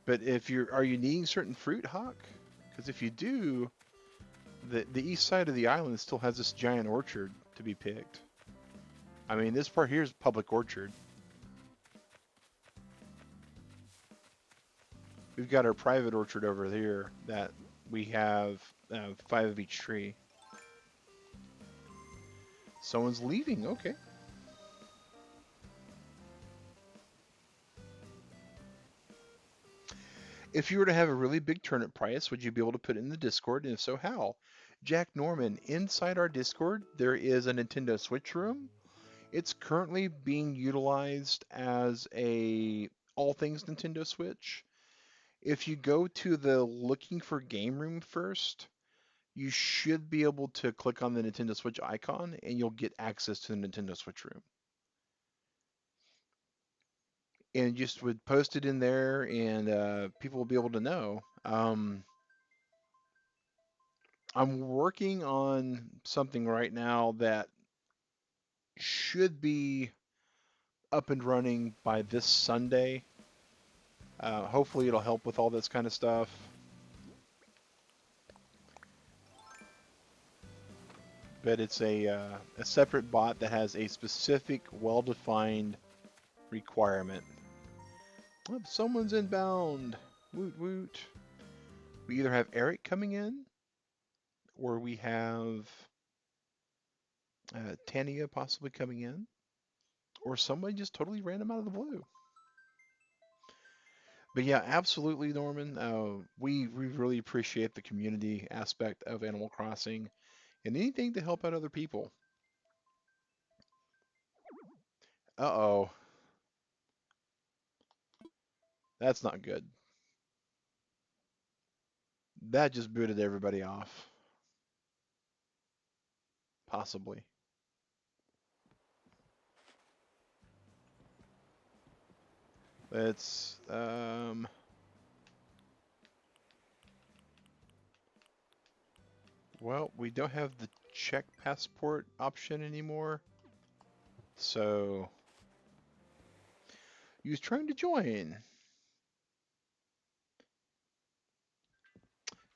if are you needing certain fruit, Hawk? Because if you do, the east side of the island still has this giant orchard to be picked. I mean, this part here is public orchard. We've got our private orchard over there that we have 5 of each tree. Someone's leaving, okay. If you were to have a really big turnip price, would you be able to put it in the Discord? And if so, how? Jack Norman, inside our Discord, there is a Nintendo Switch room. It's currently being utilized as a all things Nintendo Switch. If you go to the looking for game room first, you should be able to click on the Nintendo Switch icon and you'll get access to the Nintendo Switch room. And just would post it in there and people will be able to know. I'm working on something right now that should be up and running by this Sunday. Hopefully it'll help with all this kind of stuff. But it's a separate bot that has a specific, well-defined requirement. Oh, someone's inbound. Woot woot. We either have Eric coming in, or we have Tania possibly coming in, or somebody just totally random out of the blue. But yeah, absolutely, Norman. We really appreciate the community aspect of Animal Crossing and anything to help out other people. Uh-oh. That's not good. That just booted everybody off. Possibly. It's well, we don't have the check passport option anymore. So he was trying to join.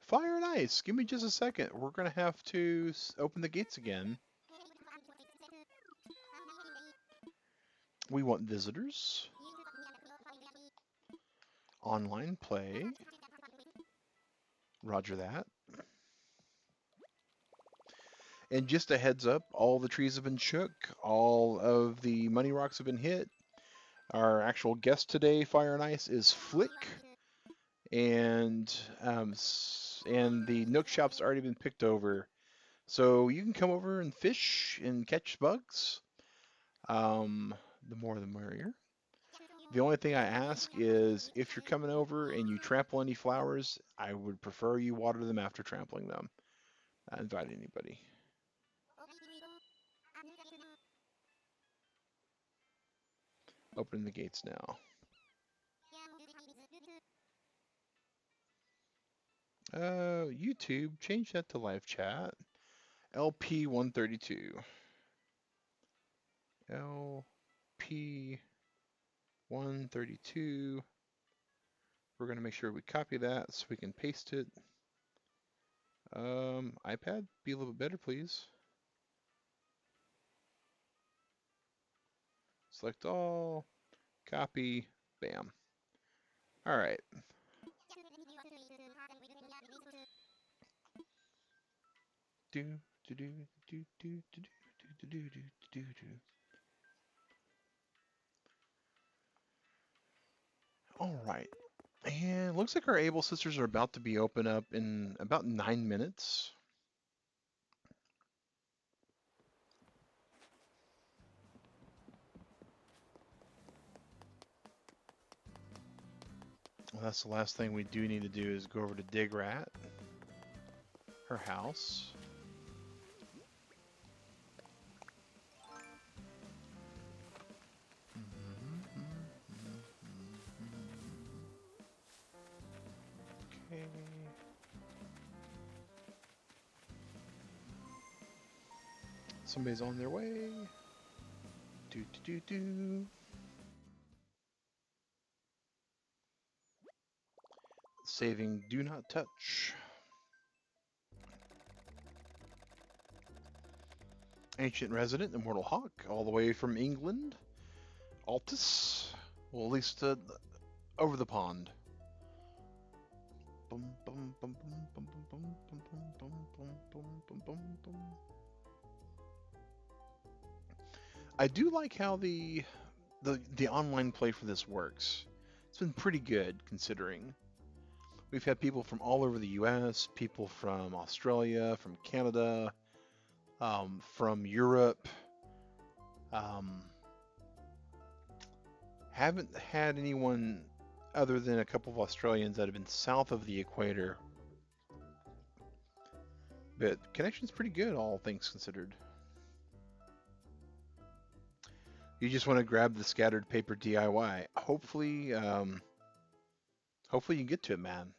Fire and ice. Give me just a second. We're gonna have to open the gates again. We want visitors. Online play. Roger that. And just a heads up, all the trees have been shook. All of the money rocks have been hit. Our actual guest today, Fire and Ice, is Flick. And the Nook shop's already been picked over. So you can come over and fish and catch bugs. The more the merrier. The only thing I ask is if you're coming over and you trample any flowers, I would prefer you water them after trampling them. Not invite anybody. Open the gates now. YouTube, change that to live chat. LP 132. LP 132. We're going to make sure we copy that so we can paste it. iPad, be a little bit better, please. Select all, copy, bam. All right. Do do do do do do do do do do do. All right. And looks like our Able Sisters are about to be open up in about 9 minutes. Well, that's the last thing we do need to do is go over to Digrat, her house. Okay. Somebody's on their way. Do do do do. Saving do not touch. Ancient resident, Immortal Hawk, all the way from England. Altus, well, at least over the pond. Bum, bum, bum, bum, bum, bum, bum, bum, bum, bum, bum, bum, bum, bum. I do like how the online play for this works. It's been pretty good considering. We've had people from all over the U.S., people from Australia, from Canada, from Europe. Haven't had anyone other than a couple of Australians that have been south of the equator. But connection's pretty good, all things considered. You just want to grab the scattered paper DIY. Hopefully, hopefully you get to it, man.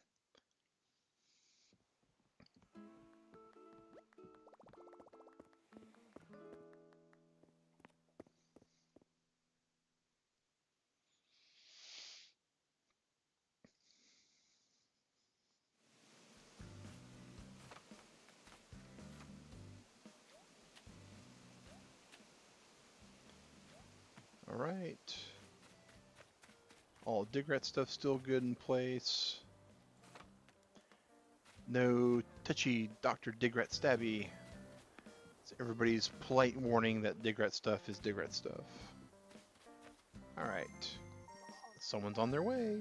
All right. All Digrat stuff still good in place. No touchy Dr. Digrat stabby. It's everybody's polite warning that Digrat stuff is Digrat stuff. All right. Someone's on their way.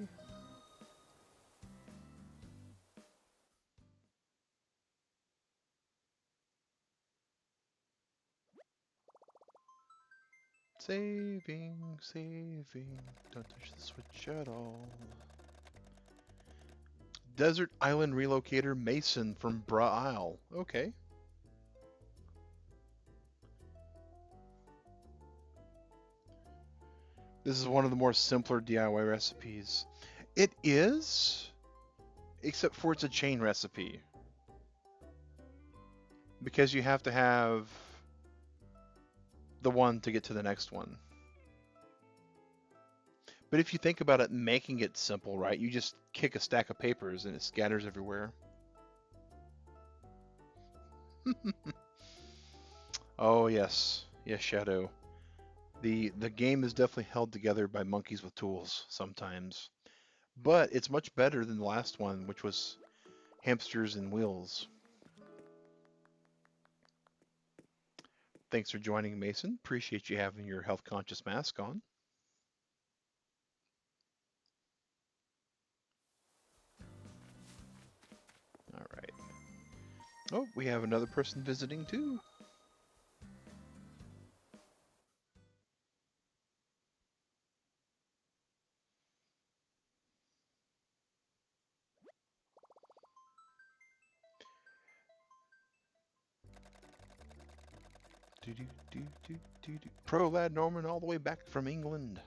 Saving, saving. Don't touch the switch at all. Desert Island Relocator Mason from Bra Isle. Okay. This is one of the more simpler DIY recipes. It is, except for it's a chain recipe. Because you have to have the one to get to the next one. But if you think about it, making it simple, right? You just kick a stack of papers and it scatters everywhere. Oh yes, yes, Shadow. The game is definitely held together by monkeys with tools sometimes, but it's much better than the last one, which was hamsters and wheels. Thanks for joining, Mason. Appreciate you having your health conscious mask on. All right. Oh, we have another person visiting too. Pro Lad Norman all the way back from England.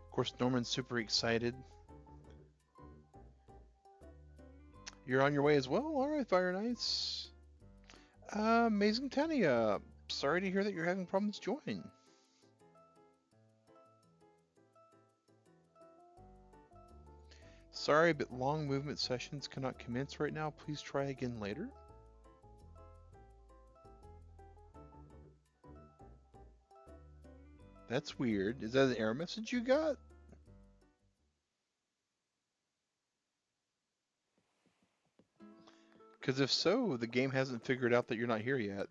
Of course, Norman's super excited. You're on your way as well? Alright, Fire Knights. Amazing Tania. Sorry to hear that you're having problems joining. Sorry, but long movement sessions cannot commence right now. Please try again later. That's weird. Is that an error message you got? Because if so, the game hasn't figured out that you're not here yet.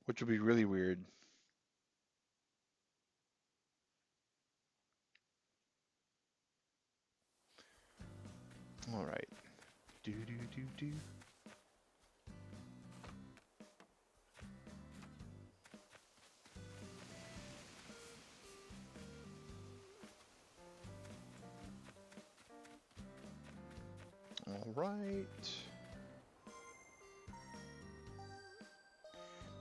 Which would be really weird. Alright. Do do do do. Alright.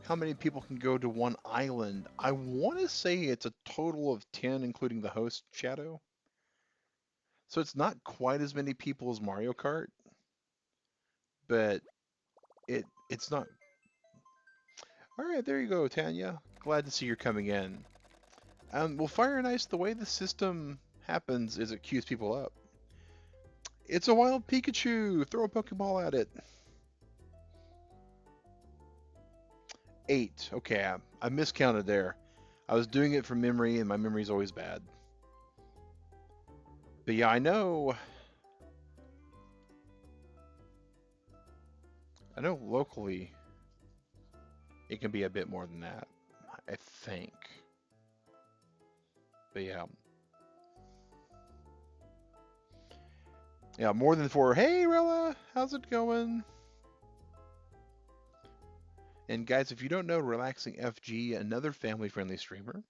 How many people can go to one island? I want to say it's a total of 10, including the host shadow. So it's not quite as many people as Mario Kart, but it's not. All right, there you go, Tanya. Glad to see you're coming in. Well, Fire and Ice, the way the system happens is it queues people up. It's a wild Pikachu. Throw a Pokeball at it. 8. Okay, I miscounted there. I was doing it from memory, and my memory's always bad. But yeah, I know locally it can be a bit more than that, I think. But yeah. Yeah, more than 4. Hey, Rella, how's it going? And guys, if you don't know Relaxing FG, another family-friendly streamer,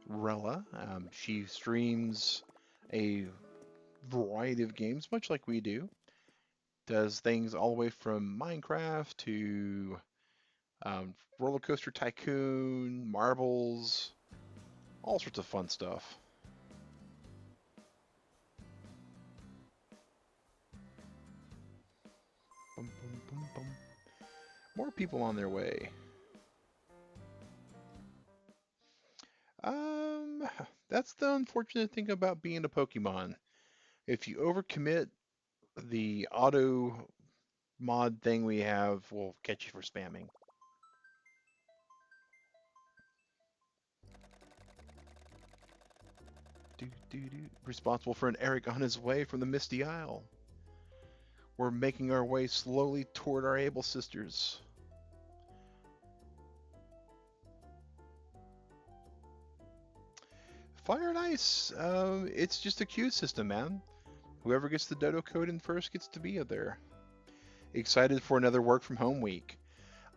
Rella, she streams a variety of games, much like we do. Does things all the way from Minecraft to Roller Coaster Tycoon, marbles, all sorts of fun stuff. Boom, boom, boom, boom. More people on their way. That's the unfortunate thing about being a Pokemon. If you overcommit, the auto mod thing we have will catch you for spamming. Responsible for an Eric on his way from the Misty Isle. We're making our way slowly toward our Able sisters. Fire and Ice, it's just a queue system, man. Whoever gets the Dodo Code in first gets to be there. Excited for another work from home week.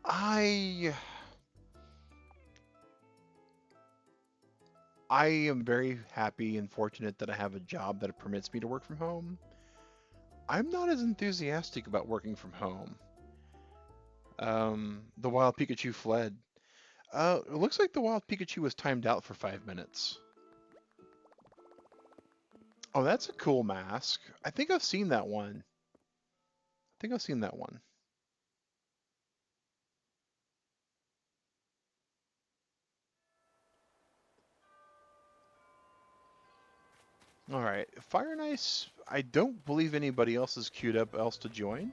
I am very happy and fortunate that I have a job that permits me to work from home. I'm not as enthusiastic about working from home. The wild Pikachu fled. It looks like the wild Pikachu was timed out for 5 minutes. Oh, that's a cool mask. I think I've seen that one. All right, Fire and Ice. I don't believe anybody else is queued up else to join.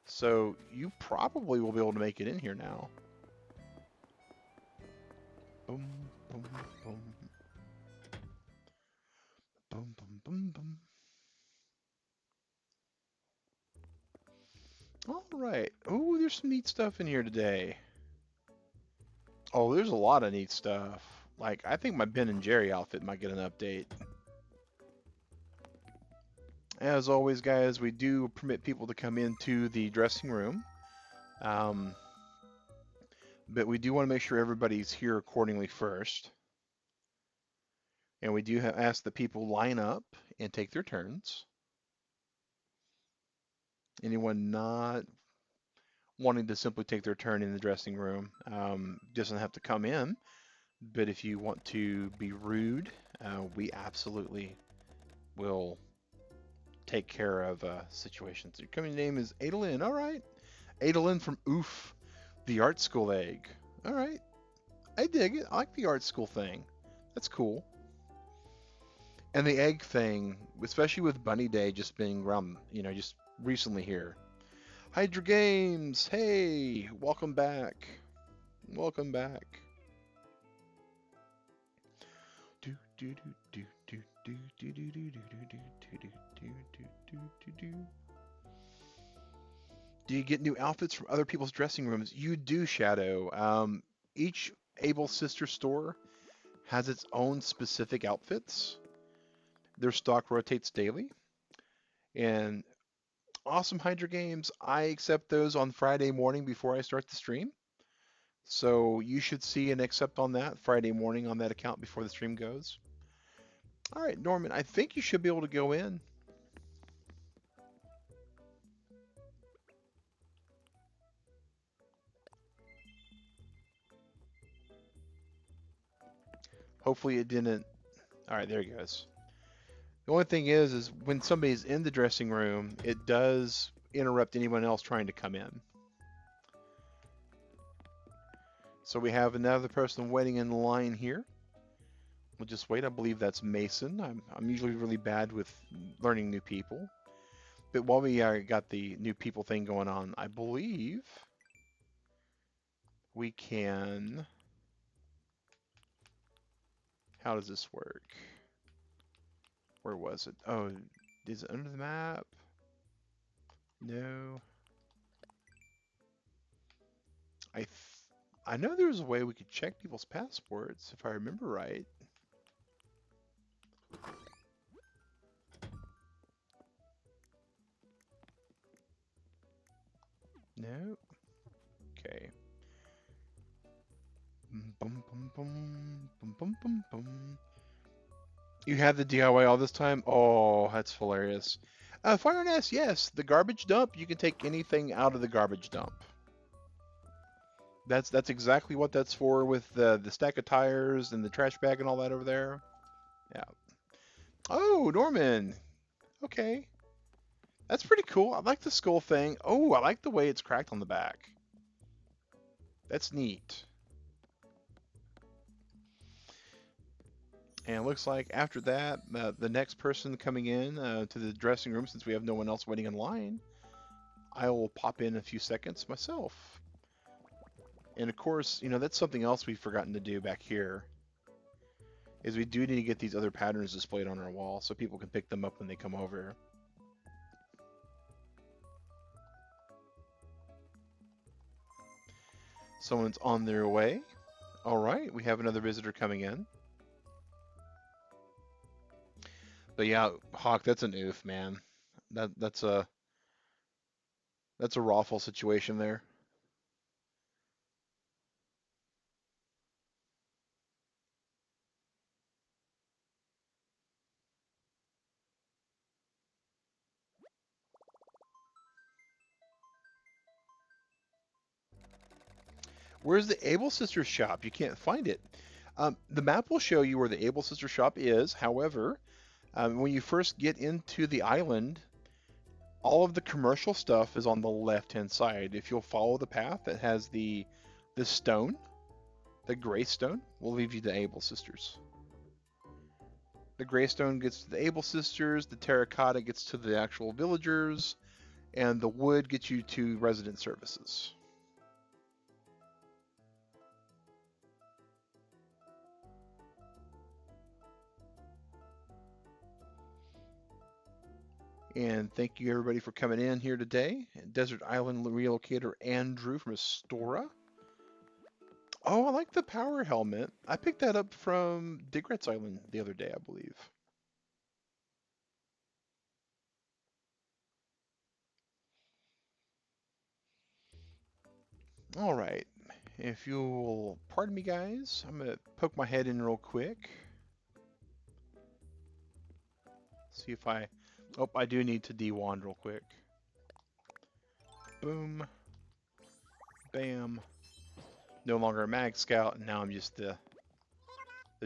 So you probably will be able to make it in here now. Boom, boom, boom. Boom, boom, boom, boom. All right. Oh, there's some neat stuff in here today. Oh, there's a lot of neat stuff. Like, I think my Ben and Jerry outfit might get an update. As always, guys, we do permit people to come into the dressing room. But we do want to make sure everybody's here accordingly first. And we do ask that people line up and take their turns. Anyone not wanting to simply take their turn in the dressing room doesn't have to come in. But if you want to be rude, we absolutely will take care of situations. Your company name is Adalyn. All right. Adalyn from Oof, the art school egg. All right. I dig it. I like the art school thing. That's cool. And the egg thing, especially with Bunny Day just being around, just recently here. Hydra Games, hey, welcome back. Welcome back. Do do do do do do do do do do do do do do do do. Do you get new outfits from other people's dressing rooms? You do, Shadow. Each Able Sister store has its own specific outfits. Their stock rotates daily. And awesome Hydra Games, I accept those on Friday morning before I start the stream. So you should see an accept on that Friday morning on that account before the stream goes. All right, Norman, I think you should be able to go in. Hopefully it didn't. All right, there he goes. The only thing is when somebody's in the dressing room, it does interrupt anyone else trying to come in. So we have another person waiting in line here. We'll just wait. I believe that's Mason. I'm usually really bad with learning new people. But while we got the new people thing going on, I believe we can... How does this work? Where was it? Oh, is it under the map? No. I know there's a way we could check people's passports, if I remember right. No. Okay. Bum, bum, bum, bum, bum, bum, bum. You had the DIY all this time? Oh, that's hilarious. Fire and S, yes. The garbage dump, you can take anything out of the garbage dump. That's exactly what that's for with the stack of tires and the trash bag and all that over there. Yeah. Oh, Norman. Okay. That's pretty cool. I like the skull thing. Oh, I like the way it's cracked on the back. That's neat. And it looks like after that, the next person coming in to the dressing room, since we have no one else waiting in line, I will pop in a few seconds myself. And of course, that's something else we've forgotten to do back here, is we do need to get these other patterns displayed on our wall so people can pick them up when they come over. Someone's on their way. All right, we have another visitor coming in. But yeah, Hawk, that's an oof, man. That's a rawful situation there. Where's the Able Sisters shop? You can't find it. The map will show you where the Able Sister shop is. However, when you first get into the island, all of the commercial stuff is on the left-hand side. If you'll follow the path that has the stone, the gray stone, will lead you to Able Sisters. The gray stone gets to the Able Sisters, the terracotta gets to the actual villagers, and the wood gets you to resident services. And thank you everybody for coming in here today. Desert Island relocator Andrew from Astora. Oh, I like the power helmet. I picked that up from Digrett's Island the other day, I believe. All right. If you'll pardon me, guys, I'm going to poke my head in real quick. See if I... Oh, I do need to de-wand real quick. Boom. Bam. No longer a mag scout, and now I'm just the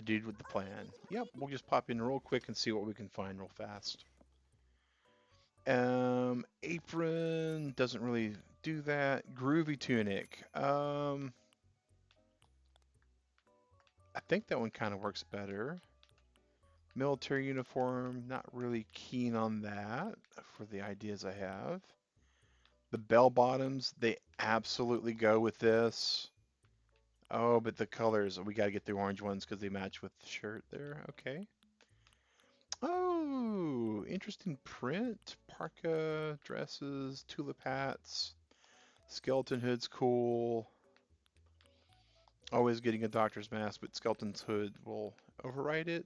dude with the plan. Yep, we'll just pop in real quick and see what we can find real fast. Apron doesn't really do that. Groovy tunic. I think that one kind of works better. Military uniform, not really keen on that for the ideas I have. The bell bottoms, they absolutely go with this. Oh, but the colors, we got to get the orange ones because they match with the shirt there. Okay. Oh, interesting print. Parka dresses, tulip hats, skeleton hood's cool. Always getting a doctor's mask, but skeleton's hood will override it.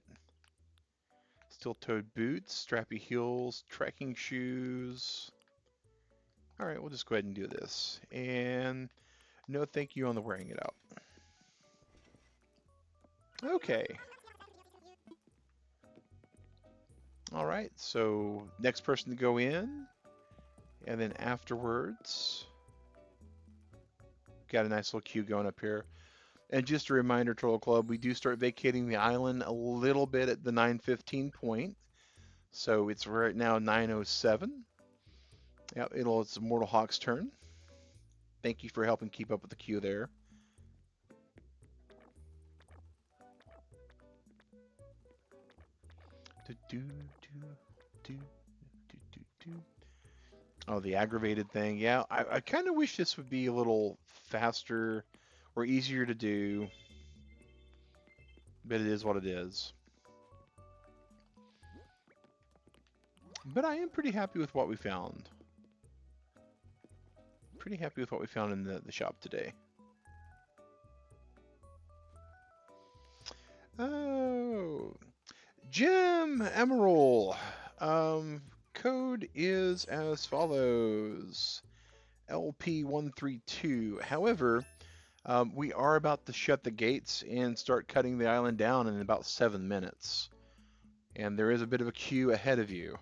Steel-toed boots, strappy heels, trekking shoes. All right, we'll just go ahead and do this. And no thank you on the wearing it out. Okay. All right, so next person to go in, and then afterwards, got a nice little queue going up here. And just a reminder, Turtle Club, we do start vacating the island a little bit at the 9:15 point. So it's right now 9:07. Yep, it's Mortal Hawk's turn. Thank you for helping keep up with the queue there. Oh, the aggravated thing. Yeah, I kind of wish this would be a little faster or easier to do, but it is what it is. But I am pretty happy with what we found. Pretty happy with what we found in the shop today. Oh, Jim Emerald. Code is as follows. LP132. However, we are about to shut the gates and start cutting the island down in about 7 minutes. And there is a bit of a queue ahead of you.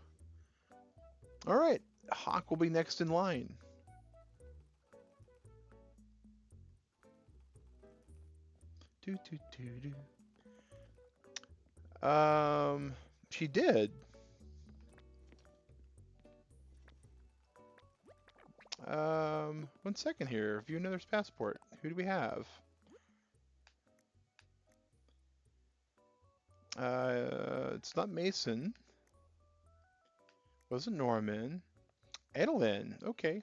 All right, Hawk will be next in line. She did. 1 second here. View another's passport. Who do we have? It's not Mason. Wasn't Norman. Adeline. Okay.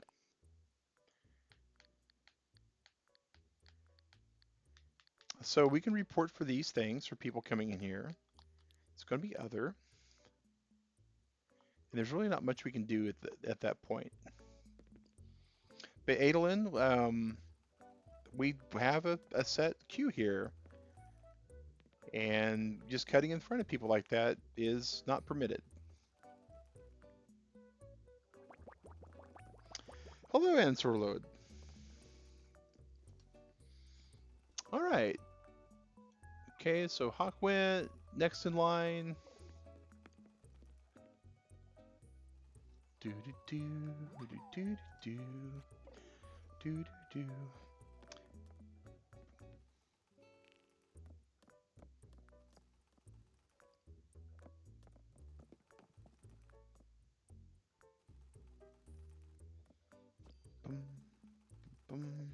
So we can report for these things for people coming in here. It's going to be other. And there's really not much we can do at that point. But Adeline, we have a set queue here. And just cutting in front of people like that is not permitted. Hello, Answer Load. All right. Okay, so Hawk went next in line. Do do do do do do do do. Boom, boom.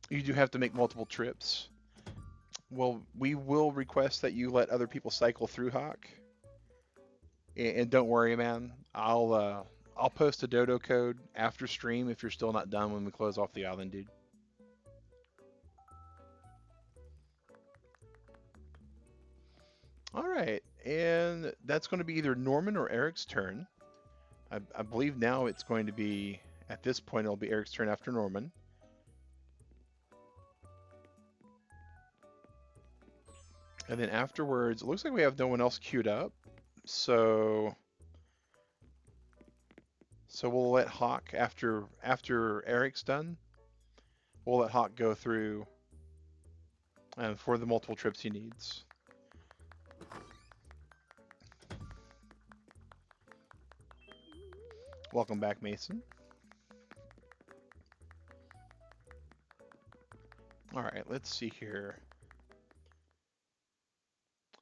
You do have to make multiple trips. Well, we will request that you let other people cycle through Hawk. And don't worry, man. I'll post a Dodo Code after stream if you're still not done when we close off the island, dude. All right, and that's going to be either Norman or Eric's turn. I believe now it's going to be, at this point, it'll be Eric's turn after Norman. And then afterwards, it looks like we have no one else queued up. So we'll let Hawk, after Eric's done, we'll let Hawk go through for the multiple trips he needs. Welcome back, Mason. All right, let's see here.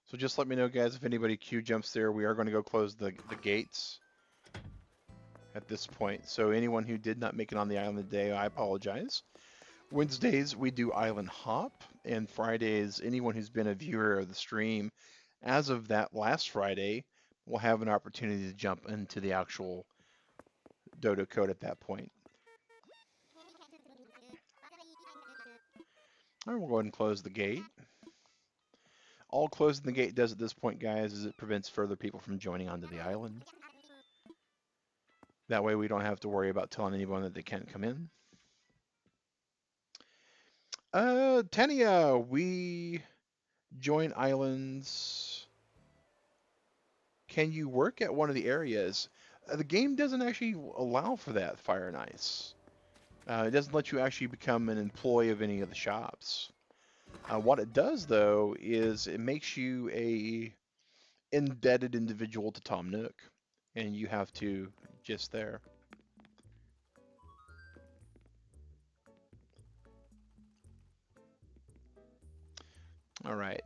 So just let me know, guys, if anybody queue jumps there. We are going to go close the gates at this point. So anyone who did not make it on the island today, I apologize. Wednesdays, we do Island Hop. And Fridays, anyone who's been a viewer of the stream As of that last Friday, we'll have an opportunity to jump into the actual Dodo Code at that point. All right, we'll go ahead and close the gate. All closing the gate does at this point, guys, is it prevents further people from joining onto the island. That way we don't have to worry about telling anyone that they can't come in. Tania, we join islands. Can you work at one of the areas? The game doesn't actually allow for that, Fire and Ice. It doesn't let you actually become an employee of any of the shops. What it does, though, is it makes you a indebted individual to Tom Nook, and you have to just there. All right.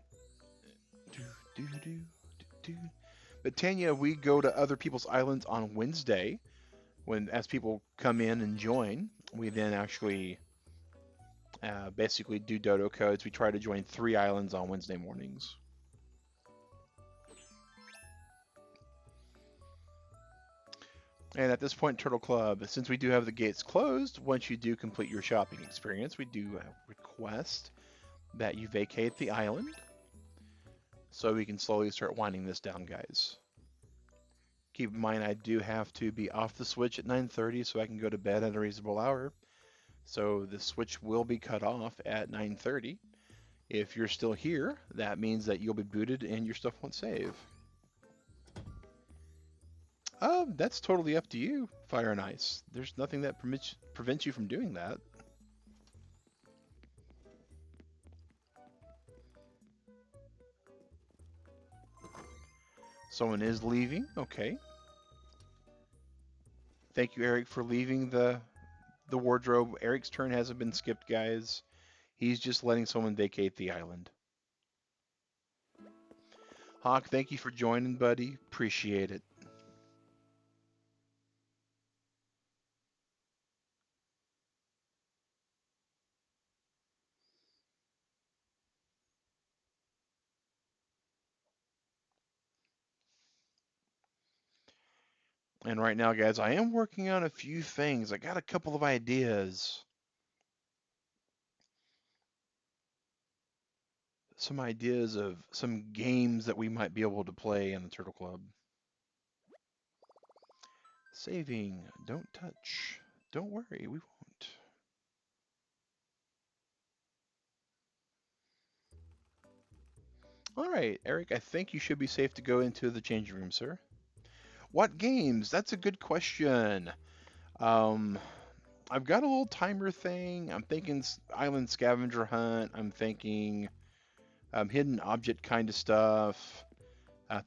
But Tanya, we go to other people's islands on Wednesday. When as people come in and join, we then actually basically do Dodo Codes. We try to join 3 islands on Wednesday mornings. And at this point, Turtle Club, since we do have the gates closed, once you do complete your shopping experience, we do request that you vacate the island so we can slowly start winding this down, guys. Keep in mind, I do have to be off the Switch at 9:30 so I can go to bed at a reasonable hour. So the Switch will be cut off at 9:30. If you're still here, that means that you'll be booted and your stuff won't save. That's totally up to you, Fire and Ice. There's nothing that prevents you from doing that. Someone is leaving. Okay. Thank you, Eric, for leaving the wardrobe. Eric's turn hasn't been skipped, guys. He's just letting someone vacate the island. Hawk, thank you for joining, buddy. Appreciate it. And right now, guys, I am working on a few things. I got a couple of ideas. Some ideas of some games that we might be able to play in the Turtle Club. Saving. Don't touch. Don't worry, we won't. All right, Eric, I think you should be safe to go into the changing room, sir. What games? That's a good question. Um, I've got a little timer thing. I'm thinking Island Scavenger Hunt. I'm thinking hidden object kind of stuff,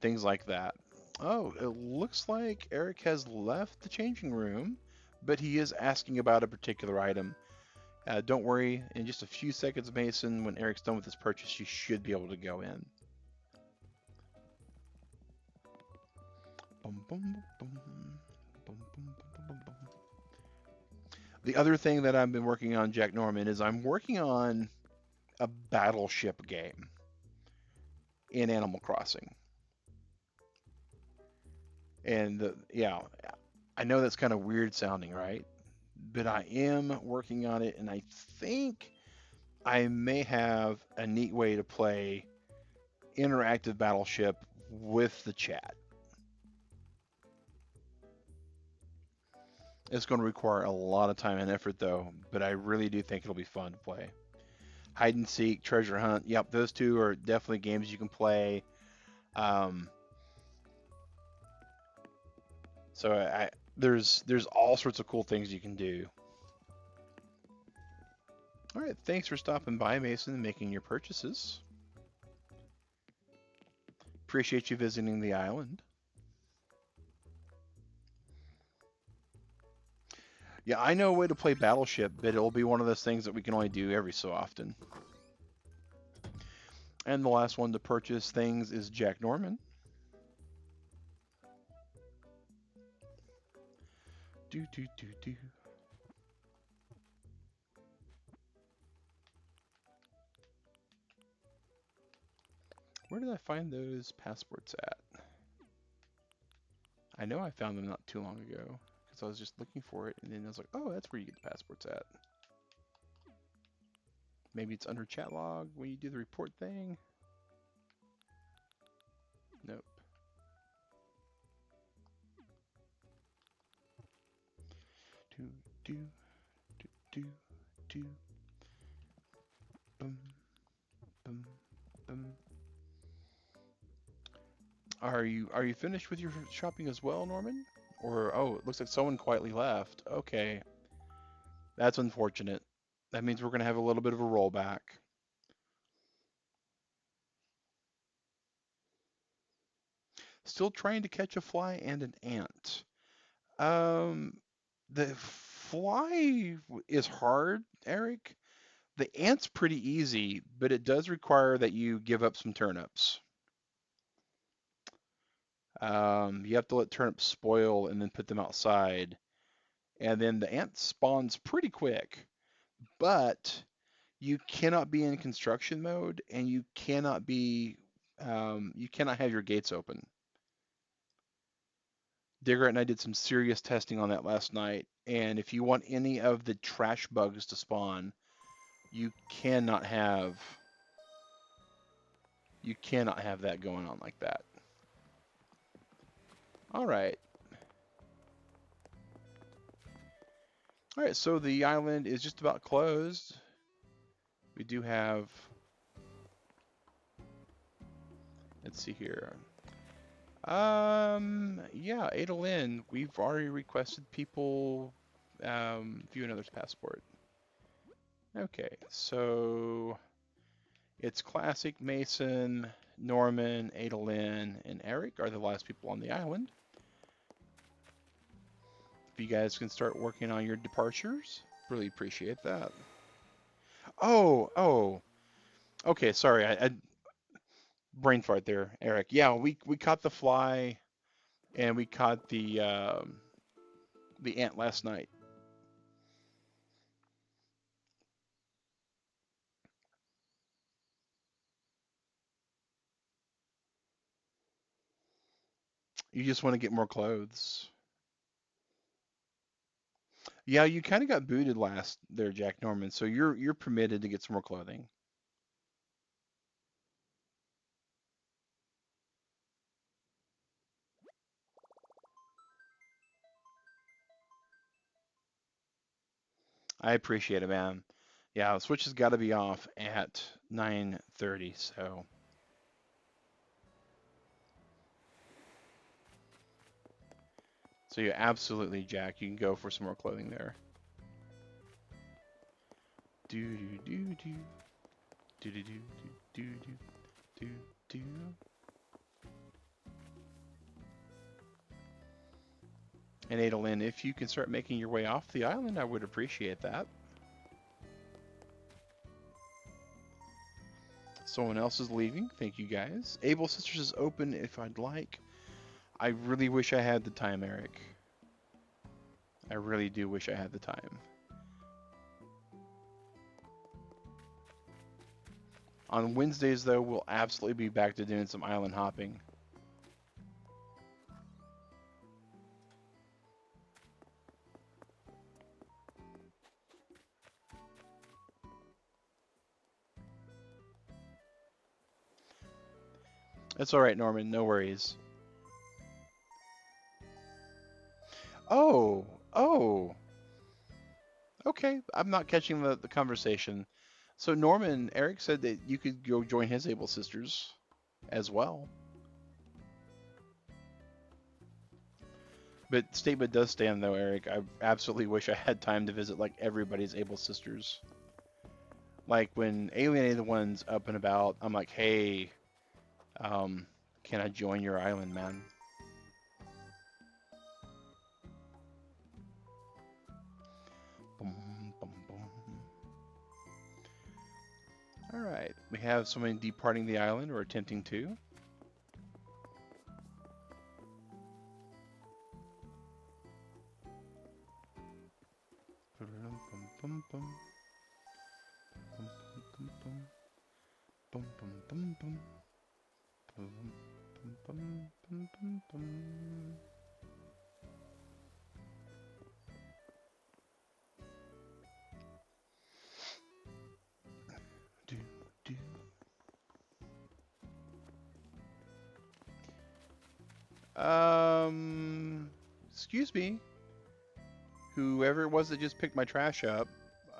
things like that. Oh, it looks like Eric has left the changing room, but he is asking about a particular item. Don't worry, in just a few seconds, Mason, when Eric's done with his purchase, you should be able to go in. The other thing that I've been working on, Jack Norman, is I'm working on a battleship game in Animal Crossing. And yeah, I know that's kind of weird sounding, right? But I am working on it, and I think I may have a neat way to play interactive battleship with the chat. It's going to require a lot of time and effort, though, but I really do think it'll be fun to play. Hide and seek, treasure hunt. Yep, those two are definitely games you can play. So there's all sorts of cool things you can do. All right, thanks for stopping by, Mason, and making your purchases. Appreciate you visiting the island. Yeah, I know a way to play Battleship, but it'll be one of those things that we can only do every so often. And the last one to purchase things is Jack Norman. Do. Where did I find those passports at? I know I found them not too long ago because I was just looking for it, and then I was like, oh, that's where you get the passports at. Maybe it's under chat log when you do the report thing. Nope. Do do do do do. Boom boom boom. Are you finished with your shopping as well, Norman? Or oh, it looks like someone quietly left. Okay, that's unfortunate. That means we're gonna have a little bit of a rollback. Still trying to catch a fly and an ant. Um, the fly is hard, Eric. The ant's pretty easy, but it does require that you give up some turnips. You have to let turnips spoil and then put them outside. And then the ant spawns pretty quick, but you cannot be in construction mode and you cannot have your gates open. Digger and I did some serious testing on that last night, and if you want any of the trash bugs to spawn, you cannot have that going on like that. All right. All right, so the island is just about closed. We do have, let's see here. Yeah, Adolin, we've already requested people view another's passport. Okay, so it's Classic, Mason, Norman, Adolin, and Eric are the last people on the island. If you guys can start working on your departures, really appreciate that. Oh, okay, sorry, I brain fart there, Eric. Yeah, we caught the fly and we caught the ant last night. You just want to get more clothes. Yeah, you kind of got booted last there, Jack Norman, so you're permitted to get some more clothing. I appreciate it, man. Yeah, the switch has got to be off at 9:30, so yeah, absolutely, Jack. You can go for some more clothing there. Do do do do do do do do do do. And Adolin, if you can start making your way off the island, I would appreciate that. Someone else is leaving. Thank you guys. Able Sisters is open if I'd like. I really wish I had the time, Eric. I really do wish I had the time. On Wednesdays, though, we'll absolutely be back to doing some island hopping. It's all right, Norman. No worries. Oh. Okay, I'm not catching the conversation. So Norman, Eric said that you could go join his Able Sisters as well. But statement does stand though, Eric. I absolutely wish I had time to visit like everybody's Able Sisters. Like when Alienated One's up and about, I'm like, hey, can I join your island, man? Boom, boom, boom. All right, we have someone departing the island or attempting to. Do, do. Excuse me. Whoever it was that just picked my trash up,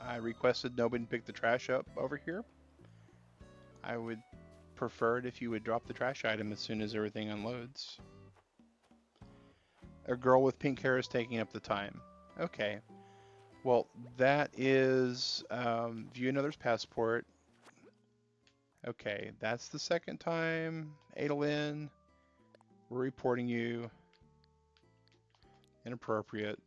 I requested nobody pick the trash up over here. I would prefer it if you would drop the trash item as soon as everything unloads. A girl with pink hair is taking up the time. Okay. Well, that is view another's passport. Okay, that's the second time. Adolin, we're reporting you. Inappropriate.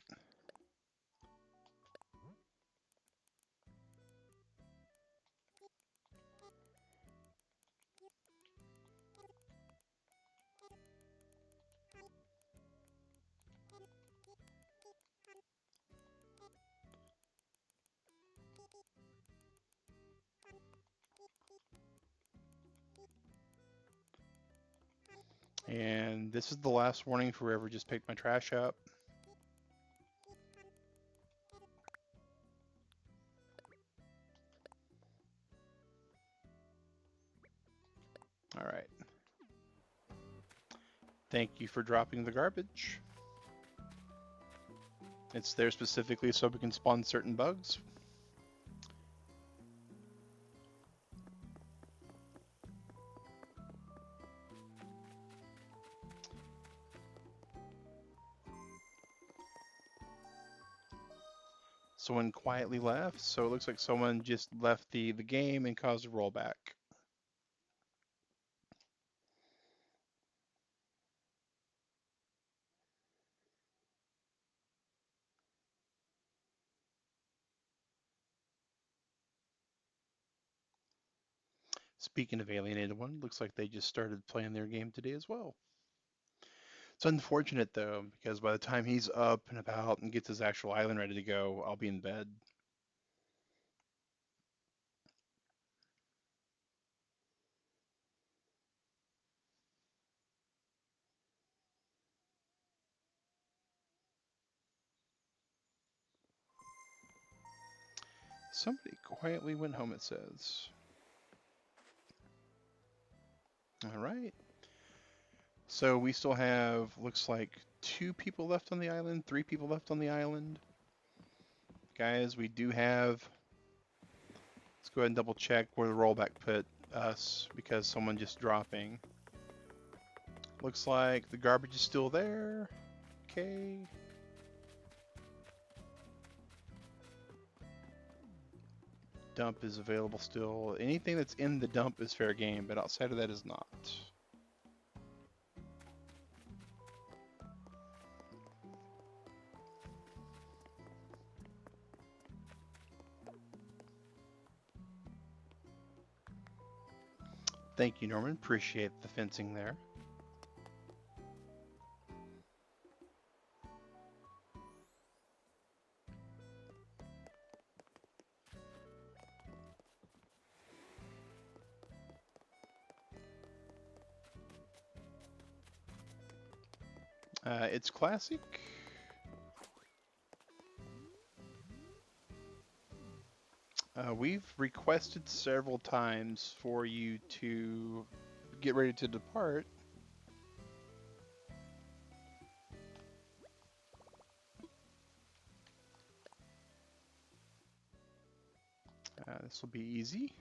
And this is the last warning for whoever just picked my trash up. All right. Thank you for dropping the garbage. It's there specifically so we can spawn certain bugs. Someone quietly left, so it looks like someone just left the game and caused a rollback. Speaking of Alienated One, looks like they just started playing their game today as well. It's unfortunate though, because by the time he's up and about and gets his actual island ready to go, I'll be in bed. Somebody quietly went home, it says. All right. So we still have, looks like 2 people left on the island, 3 people left on the island. Guys, we do have, let's go ahead and double check where the rollback put us because someone just dropping. Looks like the garbage is still there. Okay. Dump is available still. Anything that's in the dump is fair game, but outside of that is not. Thank you, Norman. Appreciate the fencing there. It's classic. We've requested several times for you to get ready to depart. This will be easy.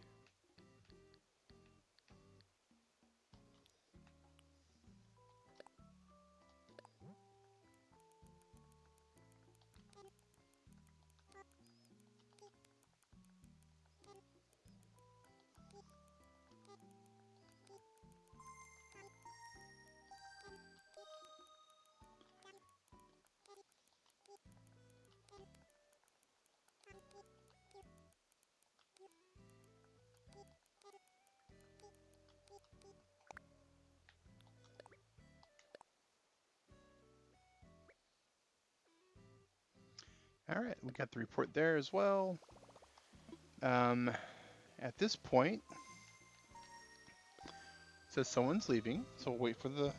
All right, we got the report there as well. At this point, says someone's leaving, so we'll wait for the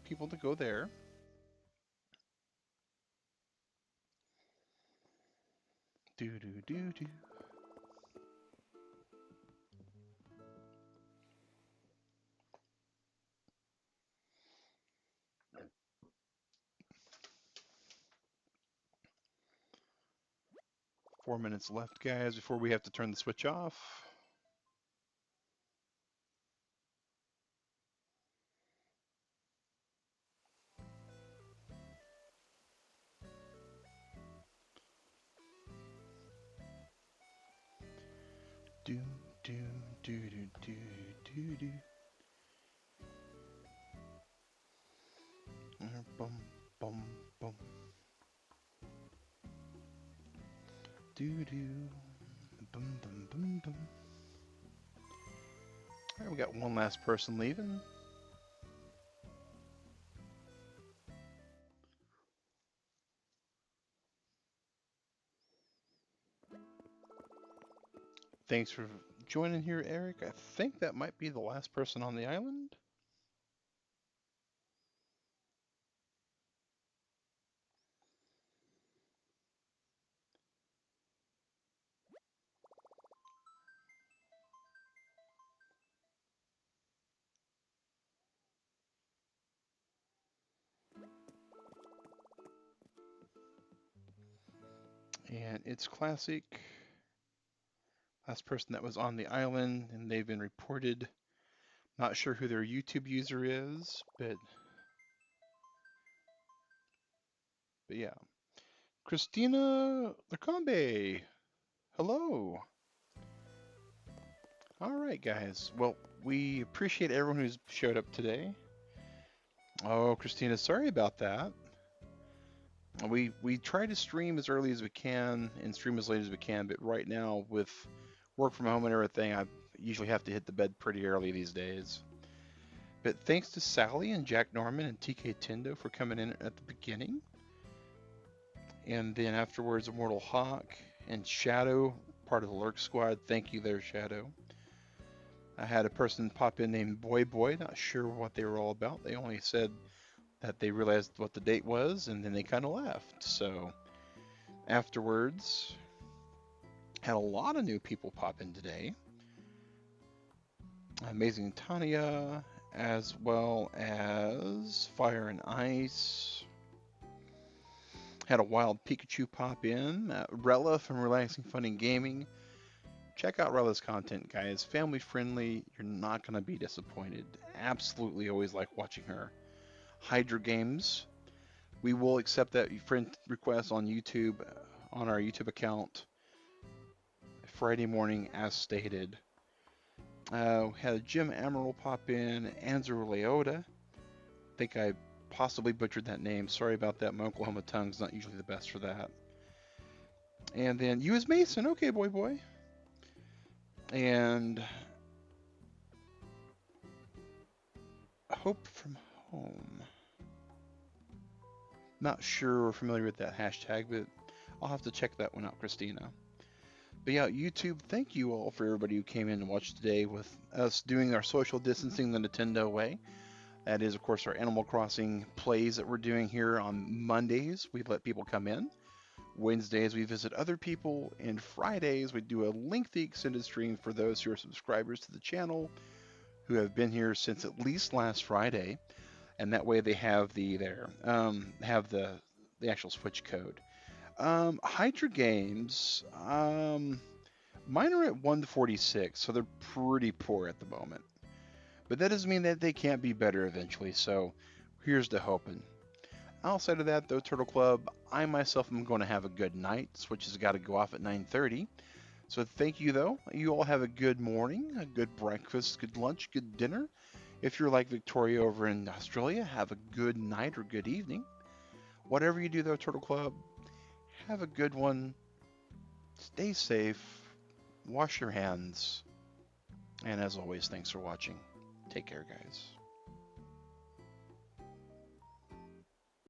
people to go there. Do do do do. Four minutes left, guys, before we have to turn the switch off. Do do do do do do do. Bum bum bum. Do do. Bum bum bum bum. All right, we got one last person leaving. Thanks for joining here, Eric. I think that might be the last person on the island. And it's classic. Last person that was on the island, and they've been reported. Not sure who their YouTube user is, but yeah. Christina Lacombe. Hello. All right, guys. Well, we appreciate everyone who's showed up today. Oh, Christina, sorry about that. We try to stream as early as we can and stream as late as we can, but right now with work from home and everything, I usually have to hit the bed pretty early these days. But thanks to Sally and Jack Norman and TK Tendo for coming in at the beginning. And then afterwards, Immortal Hawk and Shadow, part of the Lurk Squad. Thank you there, Shadow. I had a person pop in named Boy Boy, not sure what they were all about. They only said that they realized what the date was, and then they kind of left. So afterwards, had a lot of new people pop in today. Amazing Tanya, as well as Fire and Ice. Had a wild Pikachu pop in. Rella from Relaxing Fun and Gaming. Check out Rella's content, guys. Family friendly. You're not going to be disappointed. Absolutely always like watching her. Hydra Games. We will accept that friend request on YouTube, on our YouTube account, Friday morning as stated. Had Jim Amaral pop in. Anzer Leota. I think I possibly butchered that name. Sorry about that. My Oklahoma tongue's not usually the best for that. And then U.S. Mason. Okay, boy, boy. And Hope from Home. Not sure or familiar with that hashtag, but I'll have to check that one out, Christina. But yeah, YouTube, thank you all for everybody who came in and watched today with us doing our social distancing the Nintendo way. That is, of course, our Animal Crossing plays that we're doing here on Mondays. We let people come in. Wednesdays, we visit other people. And Fridays, we do a lengthy extended stream for those who are subscribers to the channel who have been here since at least last Friday. And that way they have the actual Switch code. Hydra Games, mine are at 146, so they're pretty poor at the moment. But that doesn't mean that they can't be better eventually, so here's to hoping. Outside of that, though, Turtle Club, I myself am going to have a good night. Switch has got to go off at 9:30. So thank you, though. You all have a good morning, a good breakfast, good lunch, good dinner. If you're like Victoria over in Australia, have a good night or good evening. Whatever you do, though, Turtle Club, have a good one. Stay safe. Wash your hands. And as always, thanks for watching. Take care, guys.